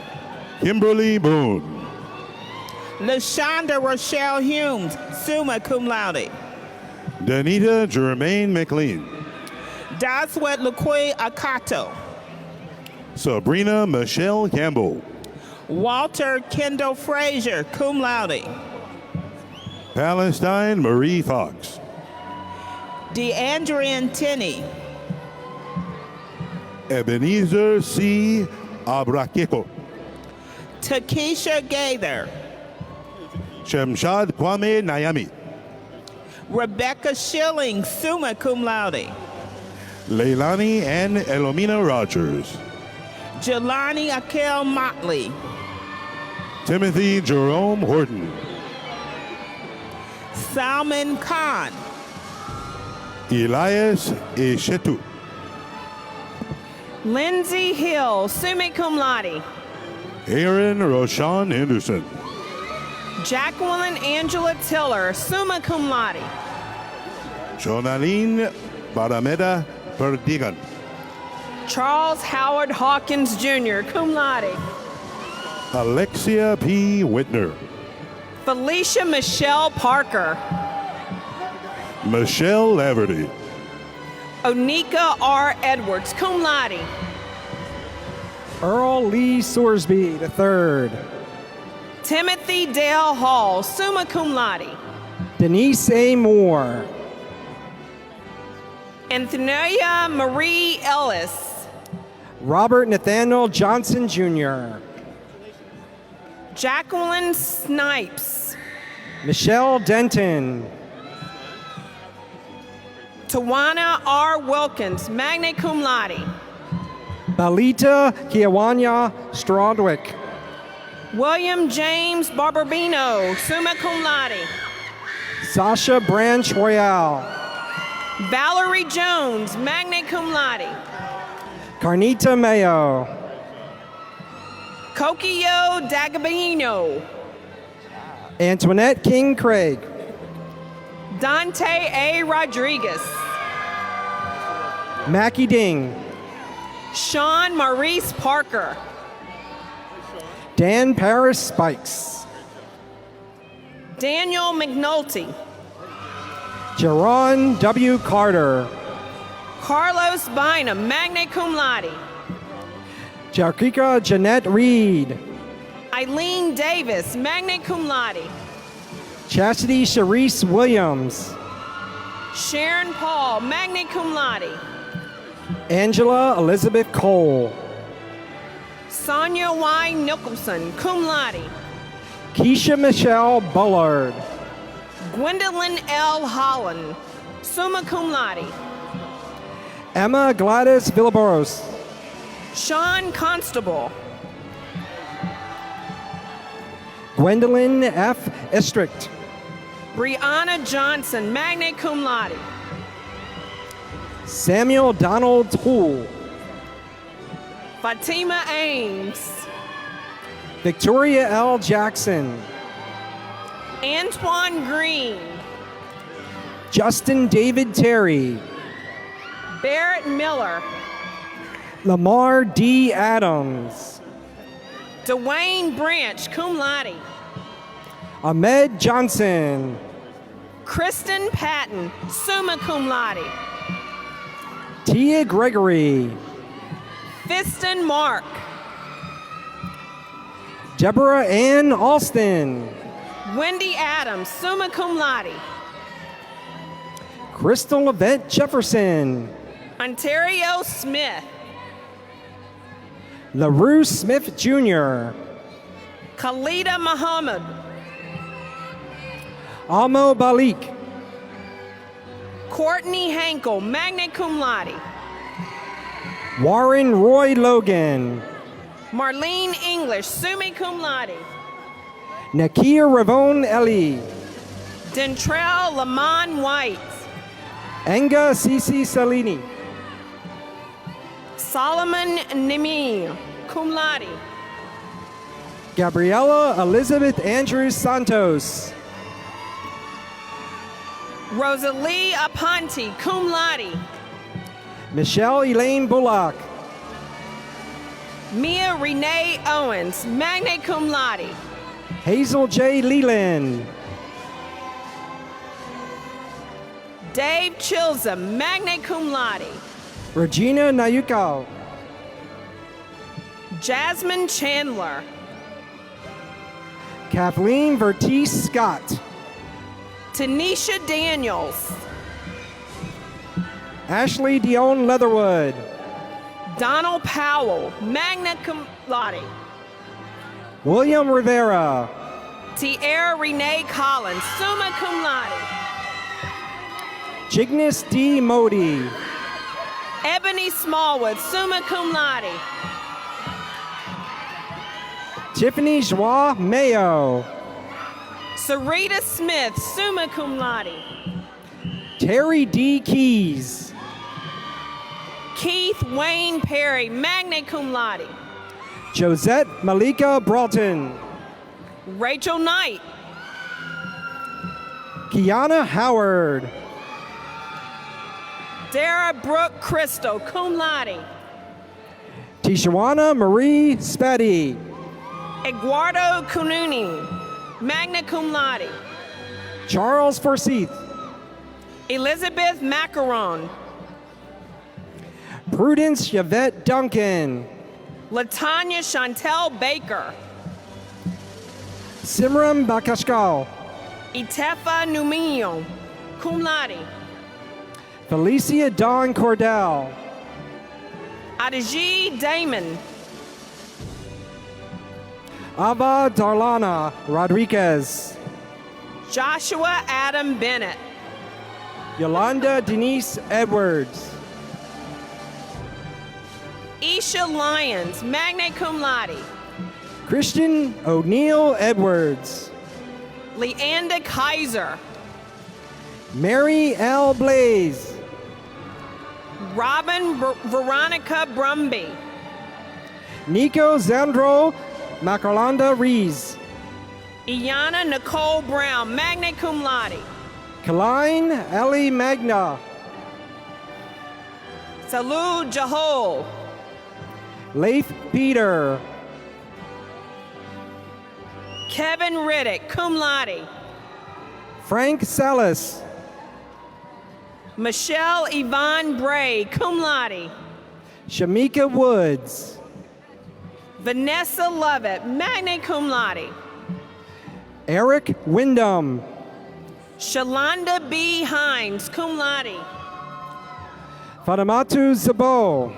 Kimberly Boone. LaShonda Rochelle Humes, summa cum laude. Danita Jermaine McLean. Daswet Laqui Akato. Sabrina Michelle Campbell. Walter Kendall Frazier, cum laude. Palestine Marie Fox. DeAndrian Tinney. Ebenezer C. Abrakeko. Takesha Gaither. Shemshad Kwame Nayami. Rebecca Schilling, summa cum laude. Leilani and Elomina Rogers. Jelani Akel Motley. Timothy Jerome Horton. Salman Khan. Elias Eshetu. Lindsay Hill, summa cum laude. Aaron Roshan Henderson. Jacqueline Angela Tiller, summa cum laude. Jonaline Barameda Perdigan. Charles Howard Hawkins Jr., cum laude. Alexia P. Whitner. Felicia Michelle Parker. Michelle Laverty. Onika R. Edwards, cum laude. Earl Lee Sorsby III. Timothy Dale Hall, summa cum laude. Denise A. Moore. Antonia Marie Ellis. Robert Nathaniel Johnson Jr. Jacqueline Snipes. Michelle Denton. Tawana R. Wilkins, magna cum laude. Balita Kiawanya Stradwick. William James Barbarbino, summa cum laude. Sasha Branch Royale. Valerie Jones, magna cum laude. Carnita Mayo. Kokio Dagabino. Antoinette King Craig. Dante A. Rodriguez. Mackie Ding. Sean Maurice Parker. Dan Paris Spikes. Daniel McNulty. Jerron W. Carter. Carlos Bynum, magna cum laude. Jarkika Jeanette Reed. Eileen Davis, magna cum laude. Chastity Sharice Williams. Sharon Paul, magna cum laude. Angela Elizabeth Cole. Sonia Y. Nicholson, cum laude. Keisha Michelle Bullard. Gwendolyn L. Holland, summa cum laude. Emma Gladys Villaboros. Sean Constable. Gwendolyn F. Estrict. Brianna Johnson, magna cum laude. Samuel Donald Toole. Fatima Ames. Victoria L. Jackson. Antoine Green. Justin David Terry. Barrett Miller. Lamar D. Adams. Dwayne Branch, cum laude. Ahmed Johnson. Kristen Patton, summa cum laude. Tia Gregory. Fiston Mark. Deborah Ann Alston. Wendy Adams, summa cum laude. Crystal Yvette Jefferson. Ontario Smith. LaRue Smith Jr. Khalida Muhammad. Amo Balik. Courtney Hankel, magna cum laude. Warren Roy Logan. Marlene English, summa cum laude. Nakia Ravone Ellie. Dentrell Lamont White. Enga Cici Salini. Solomon Nimi, cum laude. Gabriela Elizabeth Andrews Santos. Rosalie Aponte, cum laude. Michelle Elaine Bullock. Mia Renee Owens, magna cum laude. Hazel J. Leland. Dave Chilsum, magna cum laude. Regina Nayuko. Jasmine Chandler. Kathleen Vertice Scott. Tanisha Daniels. Ashley Dion Leatherwood. Donald Powell, magna cum laude. William Rivera. Tierra Renee Collins, summa cum laude. Jignis D. Modi. Ebony Smallwood, summa cum laude. Tiffany Joie Mayo. Sarita Smith, summa cum laude. Terry D. Keys. Keith Wayne Perry, magna cum laude. Josette Malika Broughton. Rachel Knight. Kiana Howard. Dara Brooke Crystal, cum laude. Tishawana Marie Spetty. Eduardo Cununi, magna cum laude. Charles Forsyth. Elizabeth Macaron. Prudence Yvette Duncan. Latanya Chantel Baker. Simram Bakashkal. Itefa Numino, cum laude. Felicia Dawn Cordell. Adaji Damon. Ava Darlana Rodriguez. Joshua Adam Bennett. Yolanda Denise Edwards. Isha Lyons, magna cum laude. Christian O'Neill Edwards. Leanda Kaiser. Mary L. Blaze. Robin Veronica Brumby. Nico Zandro Macarlanda Rees. Iana Nicole Brown, magna cum laude. Kaline Ellie Magna. Salud Jahol. Leif Peter. Kevin Riddick, cum laude. Frank Salas. Michelle Yvonne Bray, cum laude. Shamika Woods. Vanessa Lovett, magna cum laude. Eric Wyndham. Shalonda B. Hines, cum laude. Fatimatu Zabo.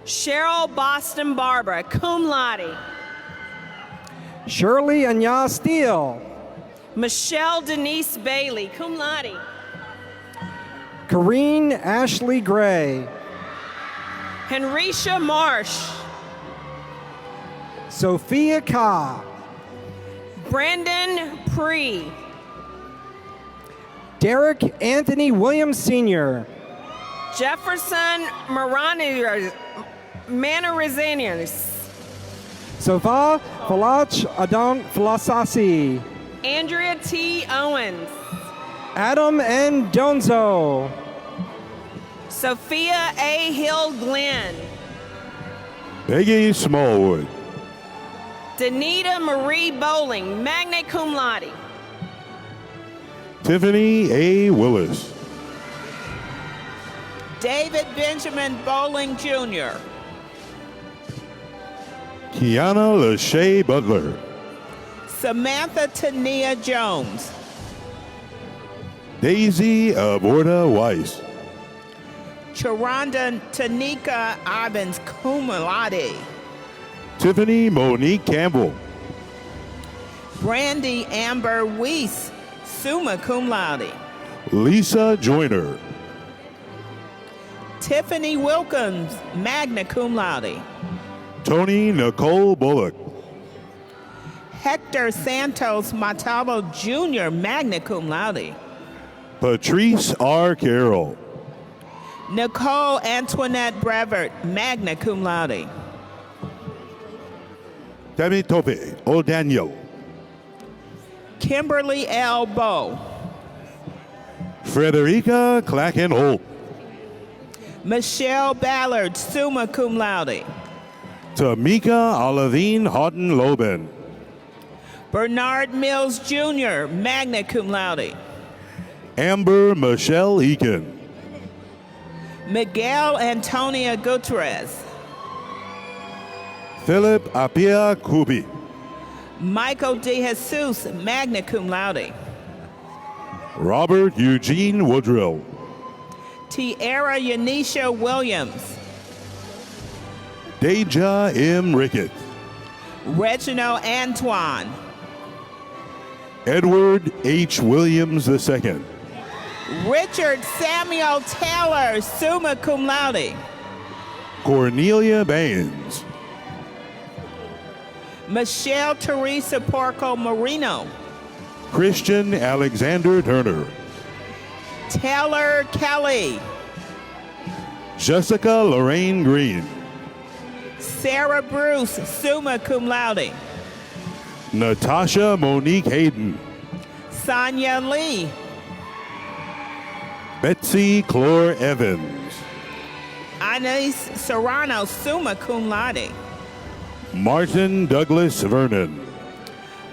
Cheryl Boston Barbara, cum laude. Shirley Anya Steele. Michelle Denise Bailey, cum laude. Kareen Ashley Gray. Henricia Marsh. Sophia Ka. Brandon Pree. Derek Anthony Williams Sr. Jefferson Manorizanians. Sova Falach Adon Flasasi. Andrea T. Owens. Adam N. Donzo. Sophia A. Hill Glenn. Peggy Smallwood. Danita Marie Bowling, magna cum laude. Tiffany A. Willis. David Benjamin Bowling Jr. Kiana Lachey Butler. Samantha Tania Jones. Daisy Aborta Weiss. Charonda Tanika Ivan's cum laude. Tiffany Monique Campbell. Brandy Amber Weiss, summa cum laude. Lisa Joyner. Tiffany Wilkins, magna cum laude. Tony Nicole Bullock. Hector Santos Matalo Jr., magna cum laude. Patrice R. Carroll. Nicole Antoinette Brevert, magna cum laude. Temitope O'Daniel. Kimberly L. Bow. Frederica Clacken Holt. Michelle Ballard, summa cum laude. Tamika Olivine Houghton Loben. Bernard Mills Jr., magna cum laude. Amber Michelle Eakin. Miguel Antonia Gutierrez. Philip Apia Kubi. Michael De Jesus, magna cum laude. Robert Eugene Woodrill. Tiara Yanisha Williams. Deja M. Rickett. Reginald Antoine. Edward H. Williams II. Richard Samuel Taylor, summa cum laude. Cornelia Baines. Michelle Teresa Porco Marino. Christian Alexander Turner. Taylor Kelly. Jessica Lorraine Green. Sarah Bruce, summa cum laude. Natasha Monique Hayden. Sonia Lee. Betsy Clore Evans. Inez Serrano, summa cum laude. Martin Douglas Vernon.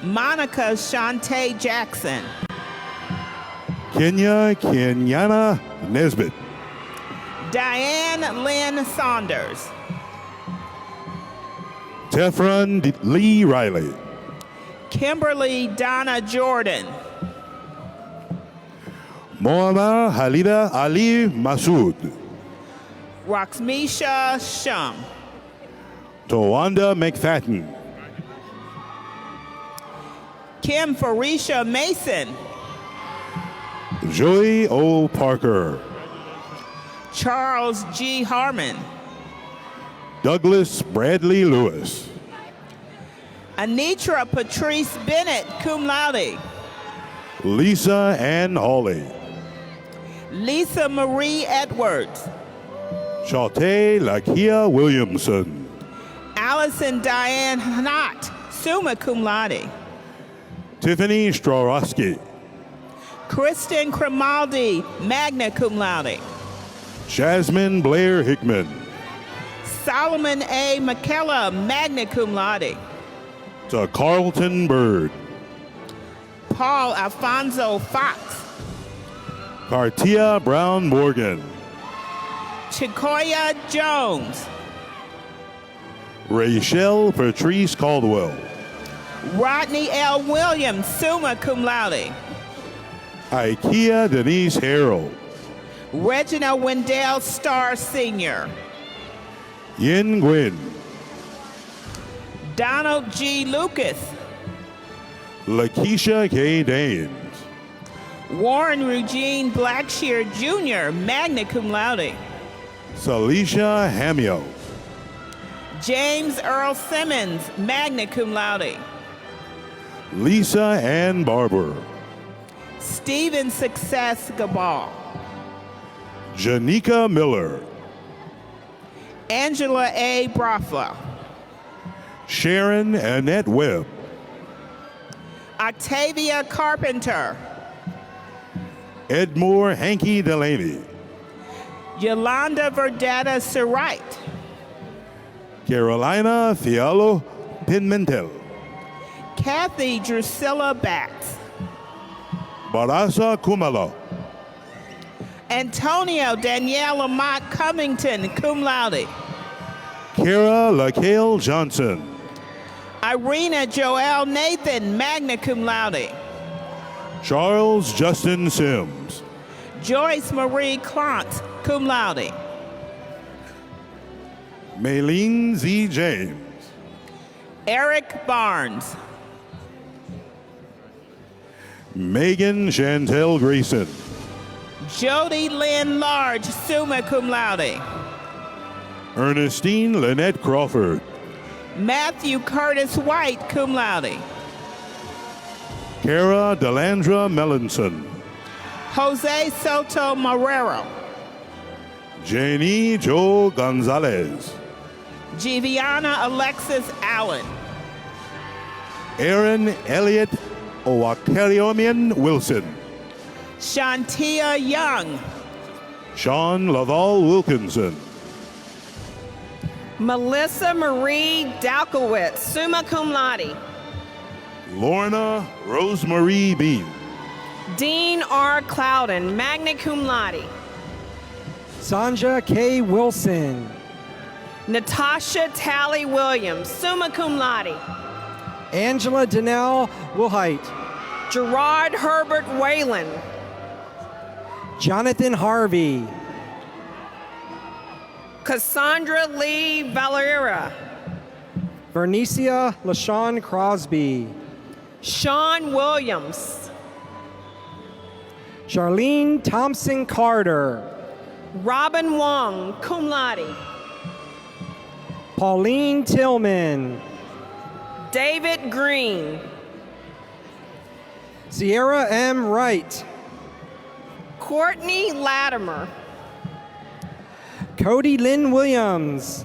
Monica Shantae Jackson. Kenyana Nesbitt. Diane Lynn Saunders. Tefron Lee Riley. Kimberly Donna Jordan. Moammar Halida Ali Masood. Roxmisha Shum. Tawanda McFadden. Kim Farisha Mason. Joey O. Parker. Charles G. Harmon. Douglas Bradley Lewis. Anitra Patrice Bennett, cum laude. Lisa Ann Hawley. Lisa Marie Edwards. Shantae Lakia Williamson. Allison Diane Hanot, summa cum laude. Tiffany Strorowski. Kristen Cremaldi, magna cum laude. Jasmine Blair Hickman. Solomon A. McKella, magna cum laude. to Carlton Bird, Paul Alfonso Fox, Cartia Brown Morgan, Chikoya Jones, Rachel Patrice Caldwell, Rodney L. Williams, summa cum laude, Ikea Denise Harrell, Reginald Wendell Starr Sr., Yin Nguyen, Donald G. Lucas, Lakeisha K. Danes, Warren Eugene Blackshear Jr., magna cum laude, Celicia Hamio, James Earl Simmons, magna cum laude, Lisa Ann Barber, Stephen Success Gabal, Janika Miller, Angela A. Brafa, Sharon Annette Webb, Octavia Carpenter, Edmore Hankey Delaney, Yolanda Verdetta Surright, Carolina Fialo Pimentel, Kathy Drusilla Batts, Barasa Kumalo, Antonio Danielle Lamont Covington, cum laude, Kara LaCale Johnson, Irina Joelle Nathan, magna cum laude, Charles Justin Sims, Joyce Marie Clont, cum laude, Maylene Z. James, Eric Barnes, Megan Chantel Grayson, Jody Lynn Large, summa cum laude, Ernestine Lynette Crawford, Matthew Curtis White, cum laude, Kara Delandra Melanson, Jose Soto Marrero, Janie Joe Gonzalez, Giviana Alexis Allen, Aaron Elliott Owakariomian Wilson, Shantia Young, Sean Laval Wilkinson, Melissa Marie Dalkowitz, summa cum laude. Lorna Rosemarie Bean, Dean R. Clouden, magna cum laude. Sanja K. Wilson, Natasha Tally Williams, summa cum laude. Angela Danelle Wilhite, Gerard Herbert Whalen, Jonathan Harvey, Cassandra Lee Valera, Vernicia LaShawn Crosby, Sean Williams, Charlene Thompson Carter, Robin Wong, cum laude. Pauline Tillman, David Green, Sierra M. Wright, Courtney Latimer, Cody Lynn Williams,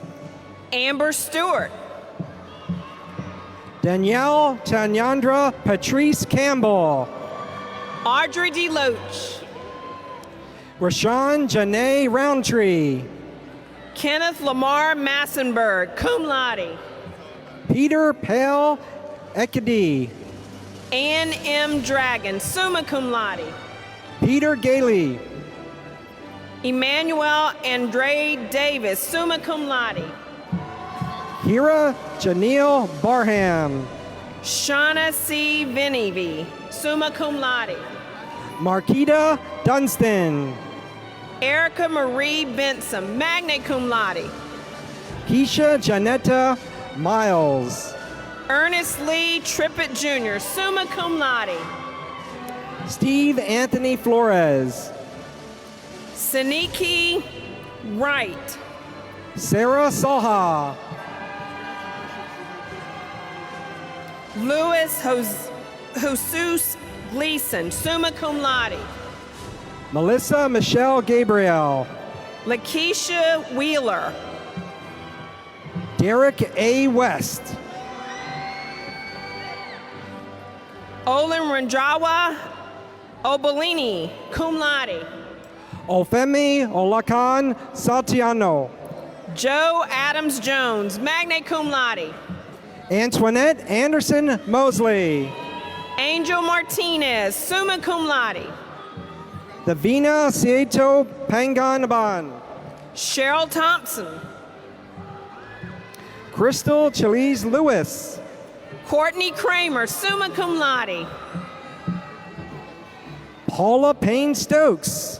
Amber Stewart, Danielle Tanyandra Patrice Campbell, Audrey DeLoach, Rashawn Janae Roundtree, Kenneth Lamar Massenberg, cum laude. Peter Pale Ekedy, Ann M. Dragon, summa cum laude. Peter Gailey, Emmanuel Andre Davis, summa cum laude. Hira Janelle Barham, Shauna C. Vinivy, summa cum laude. Marquita Dunstan, Erica Marie Benson, magna cum laude. Keisha Janetta Miles, Ernest Lee Trippett Jr., summa cum laude. Steve Anthony Flores, Saniki Wright, Sarah Saha, Louis Jesus Gleason, summa cum laude. Melissa Michelle Gabriel, Lakeisha Wheeler, Derek A. West, Olin Randrawa Obolini, cum laude. Ofemi Olakan Satiano, Joe Adams Jones, magna cum laude. Antoinette Anderson Mosley. Angel Martinez, summa cum laude. Davina Cieto Panganaban. Cheryl Thompson. Crystal Chalise Lewis. Courtney Kramer, summa cum laude. Paula Payne Stokes.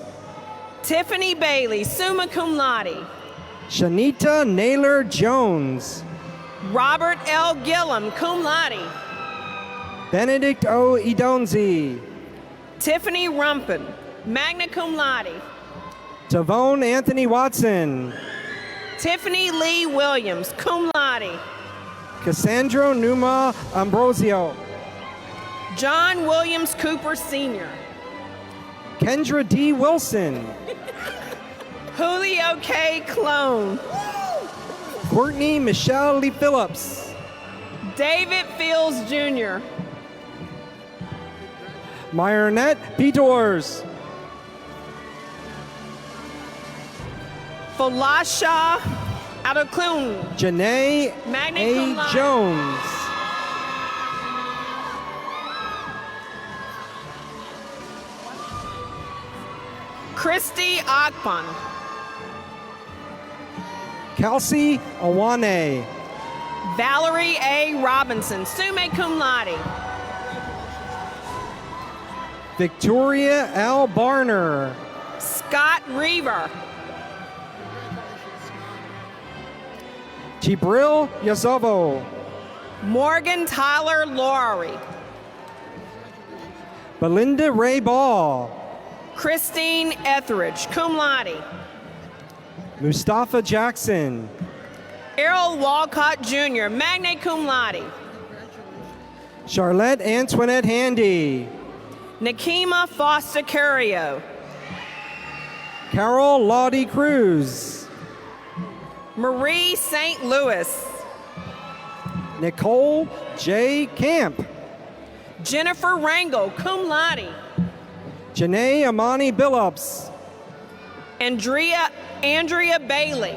Tiffany Bailey, summa cum laude. Shanita Naylor Jones. Robert L. Gillum, cum laude. Benedict O. Idonzi. Tiffany Rumpin, magna cum laude. Tavone Anthony Watson. Tiffany Lee Williams, cum laude. Cassandra Numa Ambrosio. John Williams Cooper Sr. Kendra D. Wilson. Julio K. Clone. Courtney Michelle Lee Phillips. David Fields Jr. Myronette Peters. Falasha Adokun. Janae Magna A. cum laude. Jones. Christy Akpan. Kelsey Awane. Valerie A. Robinson, summa cum laude. Victoria L. Barner. Scott Reaver. Jibril Yazovo. Morgan Tyler Lowry. Belinda Ray Ball. Christine Etheridge, cum laude. Mustafa Jackson. Errol Walcott Jr., magna cum laude. Charlotte Antoinette Handy. Nakima Foster Curio. Carol Lottie Cruz. Marie St. Louis. Nicole J. Camp. Jennifer Rangel, cum laude. Janae Amani Billups. Andrea Bailey.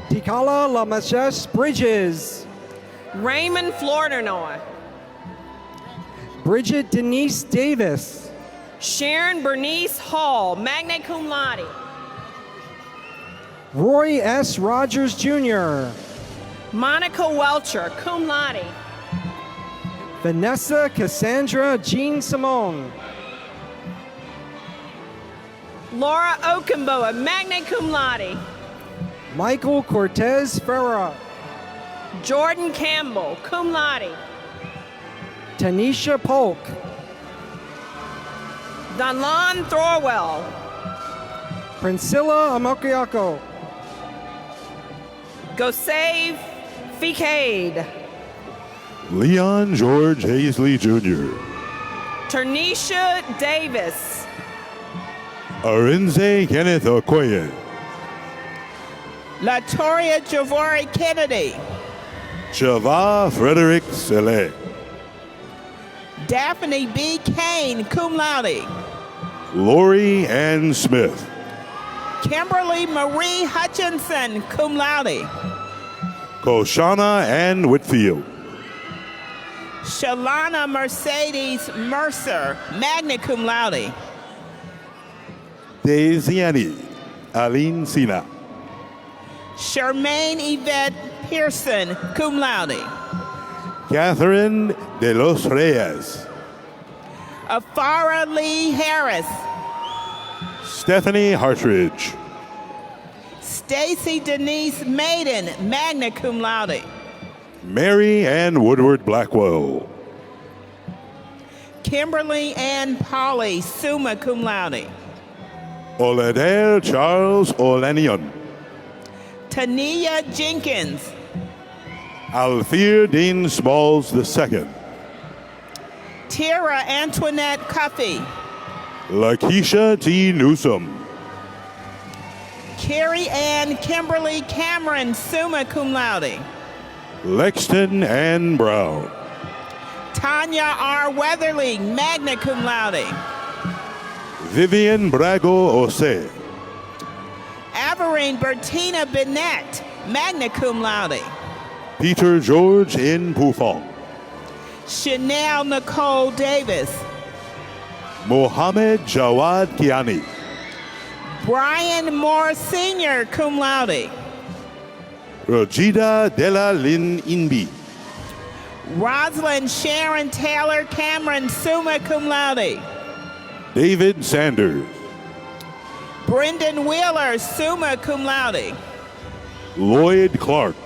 Tikala Lamachesh Bridges. Raymond Flournoy. Bridget Denise Davis. Sharon Bernice Hall, magna cum laude. Roy S. Rogers Jr. Monica Welcher, cum laude. Vanessa Cassandra Jean Simone. Laura Okenboa, magna cum laude. Michael Cortez Ferra. Jordan Campbell, cum laude. Tanisha Polk. Danlon Thorwell. Priscilla Amokiako. Gosave Ficade. Leon George Hazley Jr. Ternisha Davis. Arinze Kenneth Okoye. Latoria Javori Kennedy. Chava Frederick Sele. Daphne B. Kane, cum laude. Lori Ann Smith. Kimberly Marie Hutchinson, cum laude. Koshana Ann Whitfield. Shalana Mercedes Mercer, magna cum laude. Desiani Aline Sina. Charmaine Yvette Pearson, cum laude. Catherine de los Reyes. Afara Lee Harris. Stephanie Hartridge. Stacy Denise Maiden, magna cum laude. Mary Ann Woodward Blackwell. Kimberly Ann Polly, summa cum laude. Oleder Charles Olenion. Tania Jenkins. Althea Dean Smalls II. Tara Antoinette Cuffey. Lakeisha T. Newsom. Carrie Ann Kimberly Cameron, summa cum laude. Lexton Ann Brown. Tanya R. Weatherly, magna cum laude. Vivian Brago Ose. Averine Bertina Bennett, magna cum laude. Peter George In Pufong. Chanel Nicole Davis. Mohammed Jawad Kiani. Brian Moore Sr., cum laude. Rojida Della Lin Inbi. Rosalind Sharon Taylor Cameron, summa cum laude. David Sanders. Brendan Wheeler, summa cum laude. Lloyd Clark.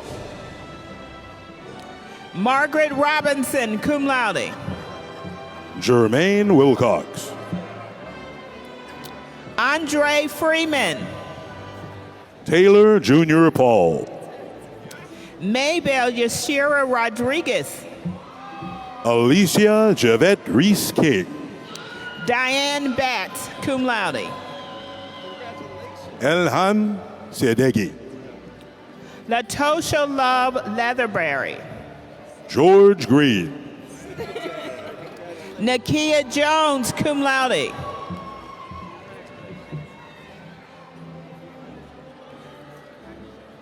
Margaret Robinson, cum laude. Jermaine Wilcox. Andre Freeman. Taylor Jr. Paul. Maybell Yashira Rodriguez. Alicia Javette Reese King. Diane Batts, cum laude. Elhan Sedegi. Latosha Love Leatherberry. George Green. Nakia Jones, cum laude.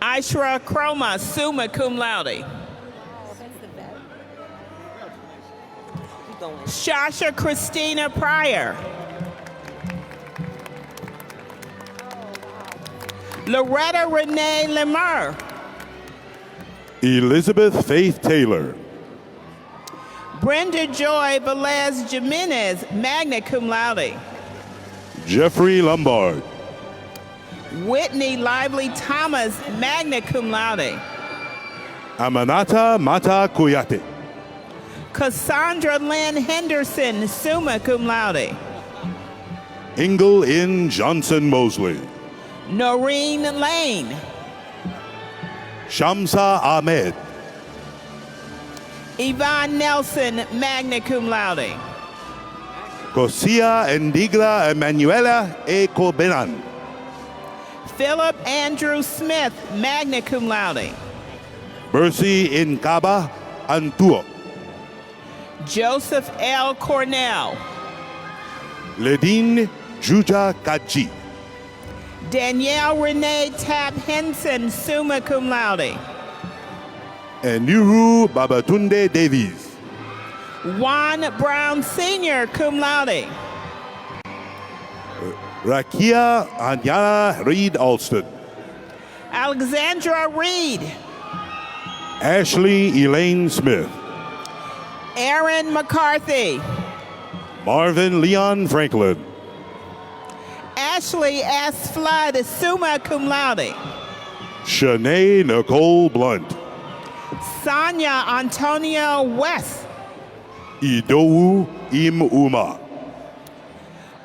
Aishra Chroma, summa cum laude. Shasha Christina Pryor. Loretta Renee Lemur. Elizabeth Faith Taylor. Brenda Joy Velez Jimenez, magna cum laude. Jeffrey Lombard. Whitney Lively Thomas, magna cum laude. Amanata Mata Kuyate. Cassandra Lynn Henderson, summa cum laude. Ingle In Johnson Mosley. Noreen Lane. Shamsa Ahmed. Yvonne Nelson, magna cum laude. Cosia Endigla Emanuela E Cobenan. Philip Andrew Smith, magna cum laude. Bercy Incaba Antuo. Joseph L. Cornell. Ledine Juja Kaji. Danielle Renee Tab Henson, summa cum laude. And Nuru Babatunde Davies. Juan Brown Sr., cum laude. Rakia Anyana Reed Alston. Alexandra Reed. Ashley Elaine Smith. Aaron McCarthy. Marvin Leon Franklin. Ashley S. Flood, summa cum laude. Shanae Nicole Blunt. Sonia Antonio West. Idowu Im Uma.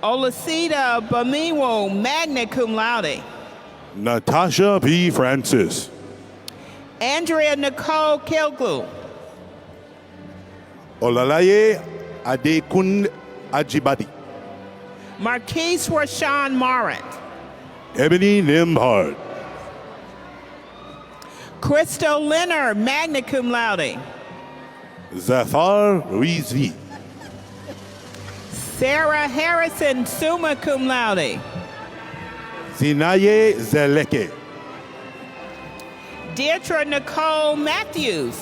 Olasita Bamiwo, magna cum laude. Natasha P. Francis. Andrea Nicole Kilglu. Olalaye Adekun Ajibadi. Marquise Rashawn Morant. Ebony Nimhard. Crystal Leonard, magna cum laude. Zafar Ruizvi. Sarah Harrison, summa cum laude. Zinaye Zeleke. Deirdre Nicole Matthews.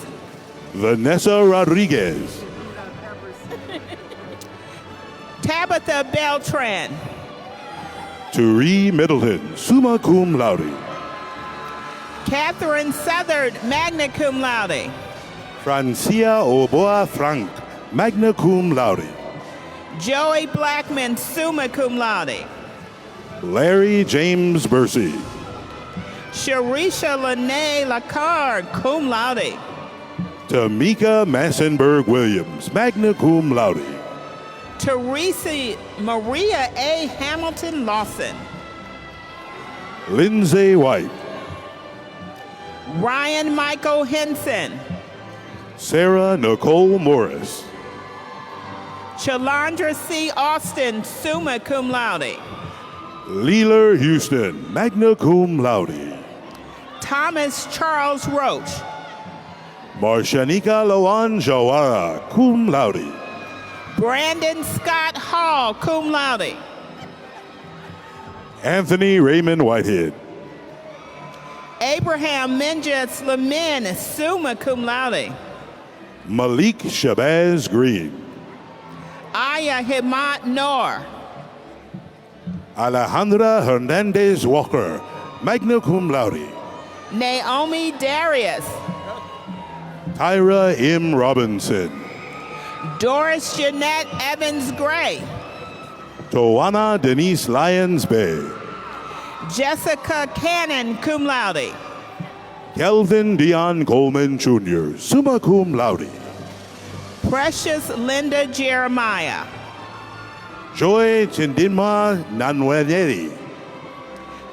Vanessa Rodriguez. Tabitha Beltran. Turi Middleton, summa cum laude. Catherine Southard, magna cum laude. Francia Oboa Frank, magna cum laude. Joey Blackman, summa cum laude. Larry James Bursey. Sharisha Lene Lacard, cum laude. Tamika Massenberg Williams, magna cum laude. Teresa Maria A. Hamilton Lawson. Lindsay White. Ryan Michael Henson. Sarah Nicole Morris. Chalandra C. Austin, summa cum laude. Leela Houston, magna cum laude. Thomas Charles Roach. Marshanika Lawan Jawara, cum laude. Brandon Scott Hall, cum laude. Anthony Raymond Whitehead. Abraham Menges Lamin, summa cum laude. Malik Shabazz Green. Aya Himmat Noor. Alejandra Hernandez Walker, magna cum laude. Naomi Darius. Tyra M. Robinson. Doris Jeanette Evans Gray. Toana Denise Lyons Bay. Jessica Cannon, cum laude. Kelvin Dion Coleman Jr., summa cum laude. Precious Linda Jeremiah. Joy Chindinma Nanwederi.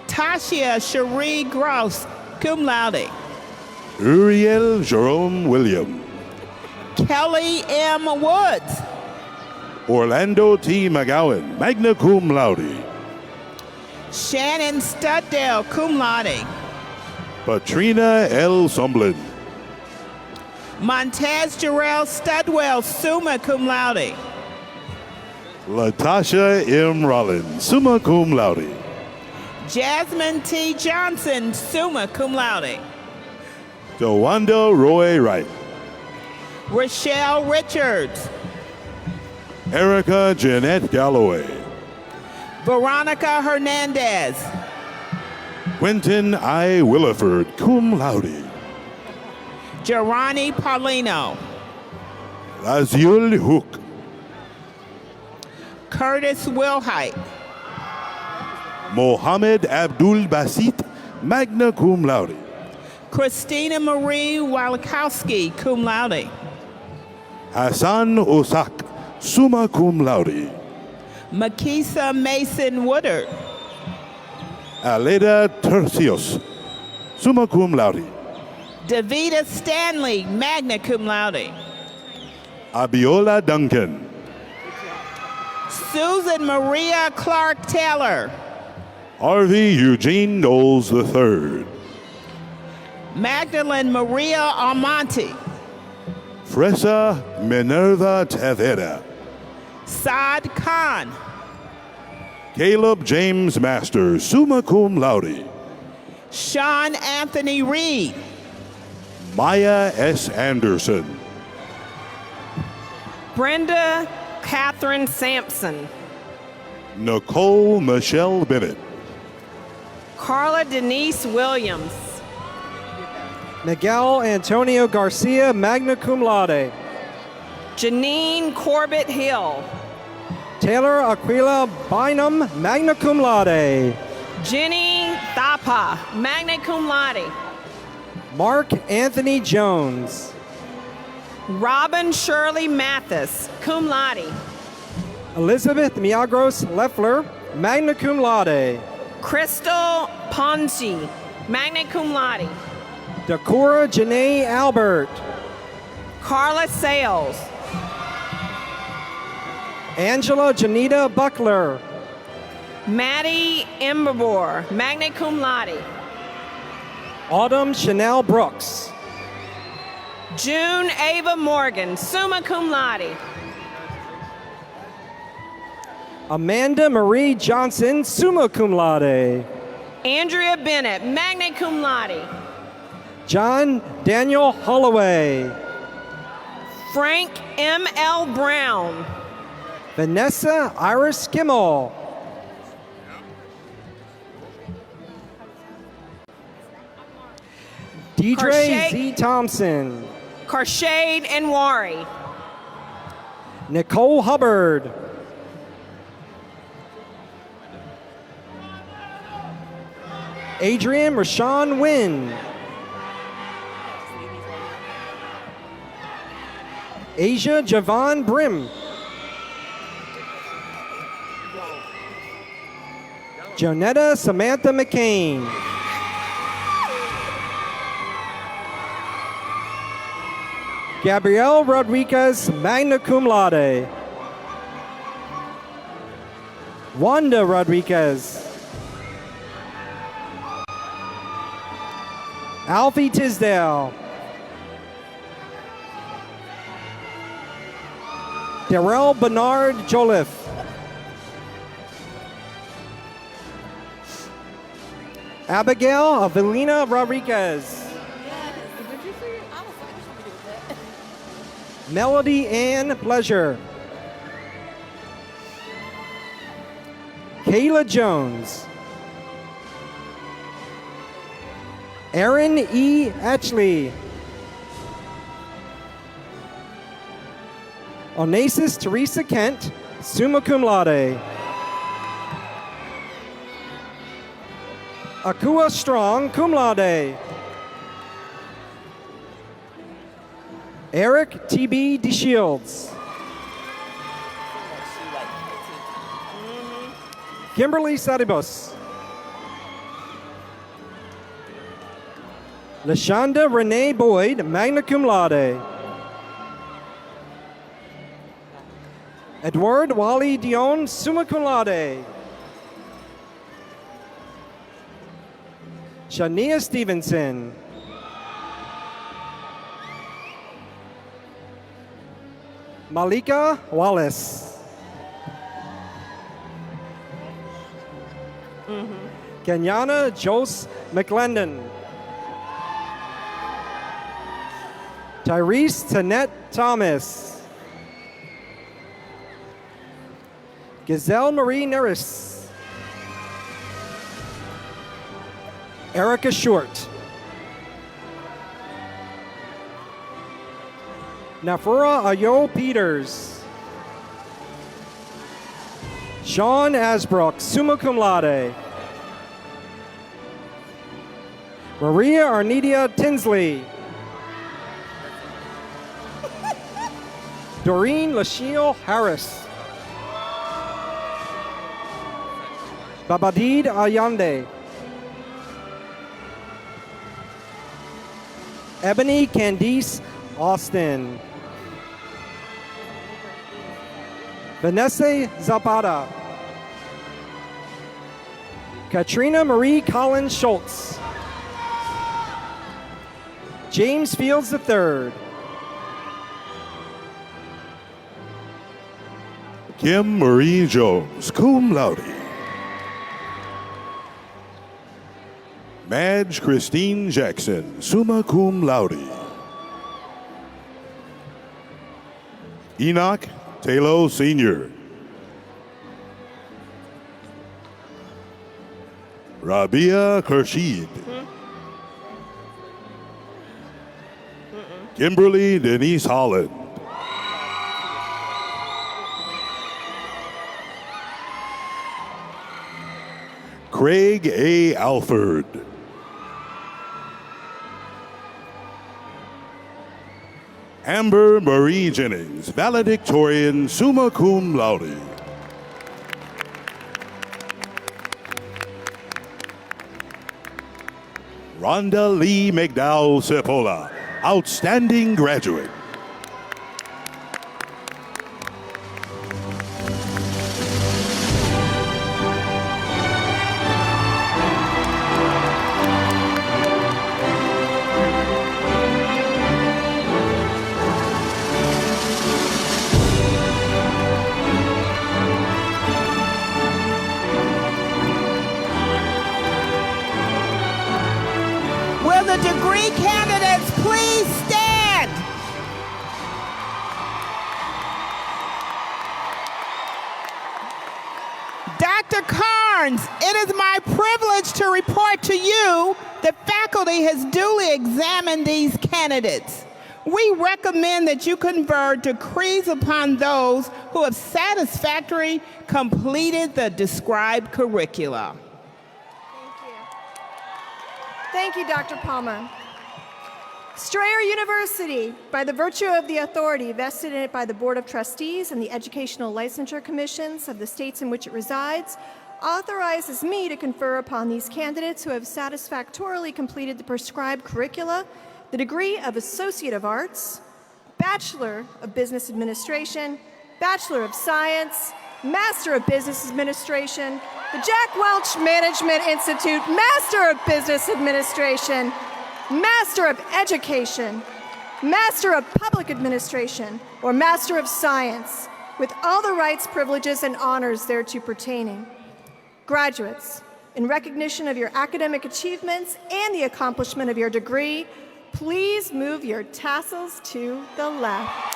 Tasha Cherie Gross, cum laude. Uriel Jerome William. Kelly M. Woods. Orlando T. McGowan, magna cum laude. Shannon Studdale, cum laude. Patrina L. Sumblin. Montez Jarrell Studwell, summa cum laude. Latasha M. Rollins, summa cum laude. Jasmine T. Johnson, summa cum laude. Dewanda Roy Wright. Rochelle Richards. Erica Jeanette Galloway. Veronica Hernandez. Quentin I. Williford, cum laude. Gerani Paulino. Laziul Hook. Curtis Wilhite. Mohammed Abdul Basit, magna cum laude. Christina Marie Walkowski, cum laude. Hassan Osak, summa cum laude. Makisa Mason Woodard. Aleda Tercios, summa cum laude. Davida Stanley, magna cum laude. Abiola Duncan. Susan Maria Clark Taylor. Harvey Eugene Knowles III. Magdalene Maria Almonte. Fresa Minerva Tavera. Saad Khan. Caleb James Masters, summa cum laude. Sean Anthony Reed. Maya S. Anderson. Brenda Catherine Sampson. Nicole Michelle Bennett. Carla Denise Williams. Miguel Antonio Garcia, magna cum laude. Janine Corbett Hill. Taylor Aquila Bynum, magna cum laude. Jenny Thapa, magna cum laude. Mark Anthony Jones. Robin Shirley Mathis, cum laude. Elizabeth Miagros Leffler, magna cum laude. Crystal Ponzi, magna cum laude. Dakora Janae Albert. Carla Sales. Angela Janita Buckler. Maddie Imbabor, magna cum laude. Autumn Chanel Brooks. June Ava Morgan, summa cum laude. Amanda Marie Johnson, summa cum laude. Andrea Bennett, magna cum laude. John Daniel Holloway. Frank M.L. Brown. Vanessa Iris Kimmel. Deidre Z. Thompson. Karshade Anwari. Nicole Hubbard. Adrian Rashawn Wynn. Asia Javon Brim. Jonetta Samantha McCain. Gabrielle Rodriguez, magna cum laude. Wanda Rodriguez. Alfie Tisdale. Darrell Bernard Joliffe. Abigail Avelina Rodriguez. Melody Ann Pleasure. Kayla Jones. Aaron E. Atchley. Onassis Teresa Kent, summa cum laude. Akua Strong, cum laude. Eric T.B. DeShields. Kimberly Sadibos. Lashonda Renee Boyd, magna cum laude. Edward Wally Dion, summa cum laude. Shania Stevenson. Malika Wallace. Kenyana Jose McLendon. Tyrese Tanette Thomas. Gazelle Marie Neris. Erica Short. Nafura Ayo Peters. Sean Asbrook, summa cum laude. Maria Arnidia Tinsley. Doreen Lashiel Harris. Babadid Ayande. Ebony Candice Austin. Vanessa Zapata. Katrina Marie Collins Schultz. James Fields III. Kim Marie Jones, cum laude. Madge Christine Jackson, summa cum laude. Enoch Taylor Sr. Rabia Khurshid. Kimberly Denise Holland. Craig A. Alford. Amber Marie Jennings, valedictorian, summa cum laude. Rhonda Lee McDowell Sepola, outstanding graduate. Will the degree candidates please stand? Dr. Carnes, it is my privilege to report to you the faculty has duly examined these candidates. We recommend that you confer decrees upon those who have satisfactorily completed the described curricula. Thank you, Dr. Palmer. Strayer University, by the virtue of the authority vested in it by the Board of Trustees and the Educational Licensure Commissions of the states in which it resides, authorizes me to confer upon these candidates who have satisfactorily completed the prescribed curricula the degree of Associate of Arts, Bachelor of Business Administration, Bachelor of Science, Master of Business Administration, the Jack Welch Management Institute, Master of Business Administration, Master of Education, Master of Public Administration, or Master of Science, with all the rights, privileges, and honors thereto pertaining. Graduates, In recognition of your academic achievements and the accomplishment of your degree, please move your tassels to the left.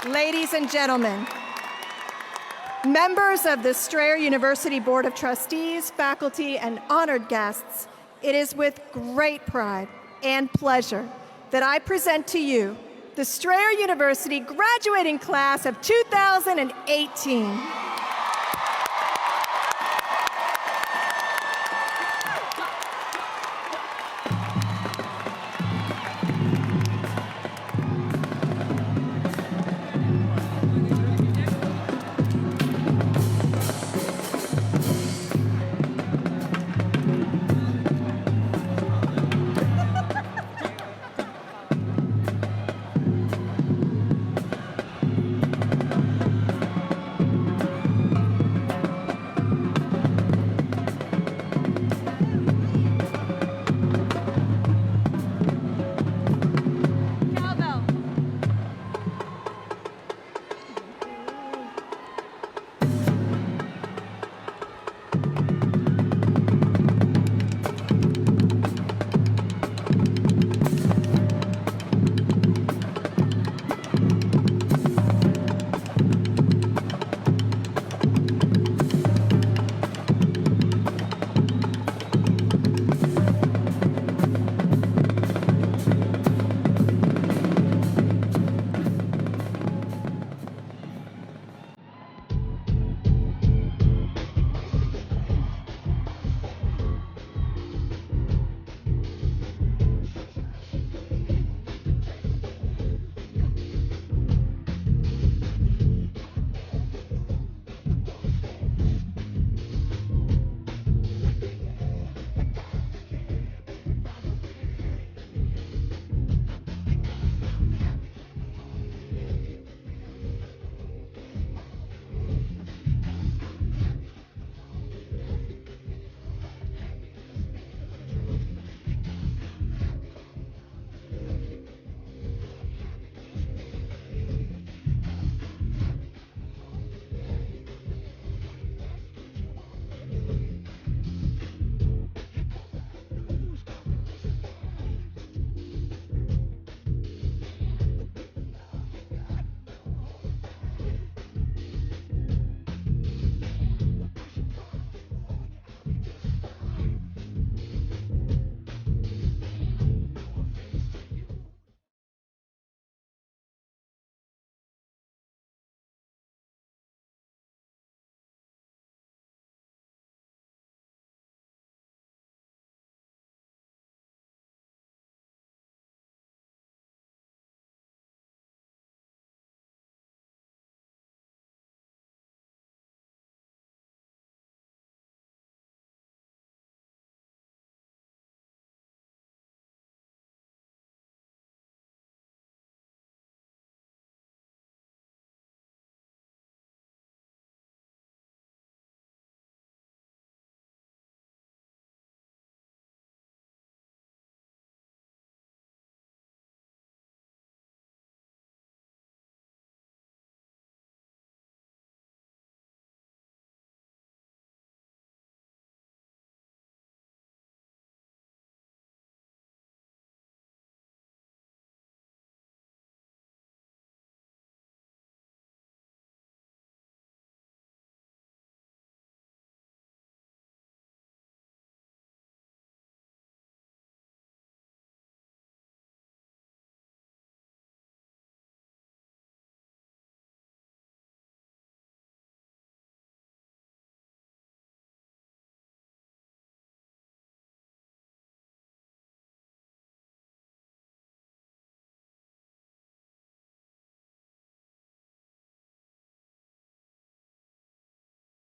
Ladies and gentlemen, members of the Strayer University Board of Trustees, faculty, and honored guests, it is with great pride and pleasure that I present to you the Strayer University graduating class of 2018.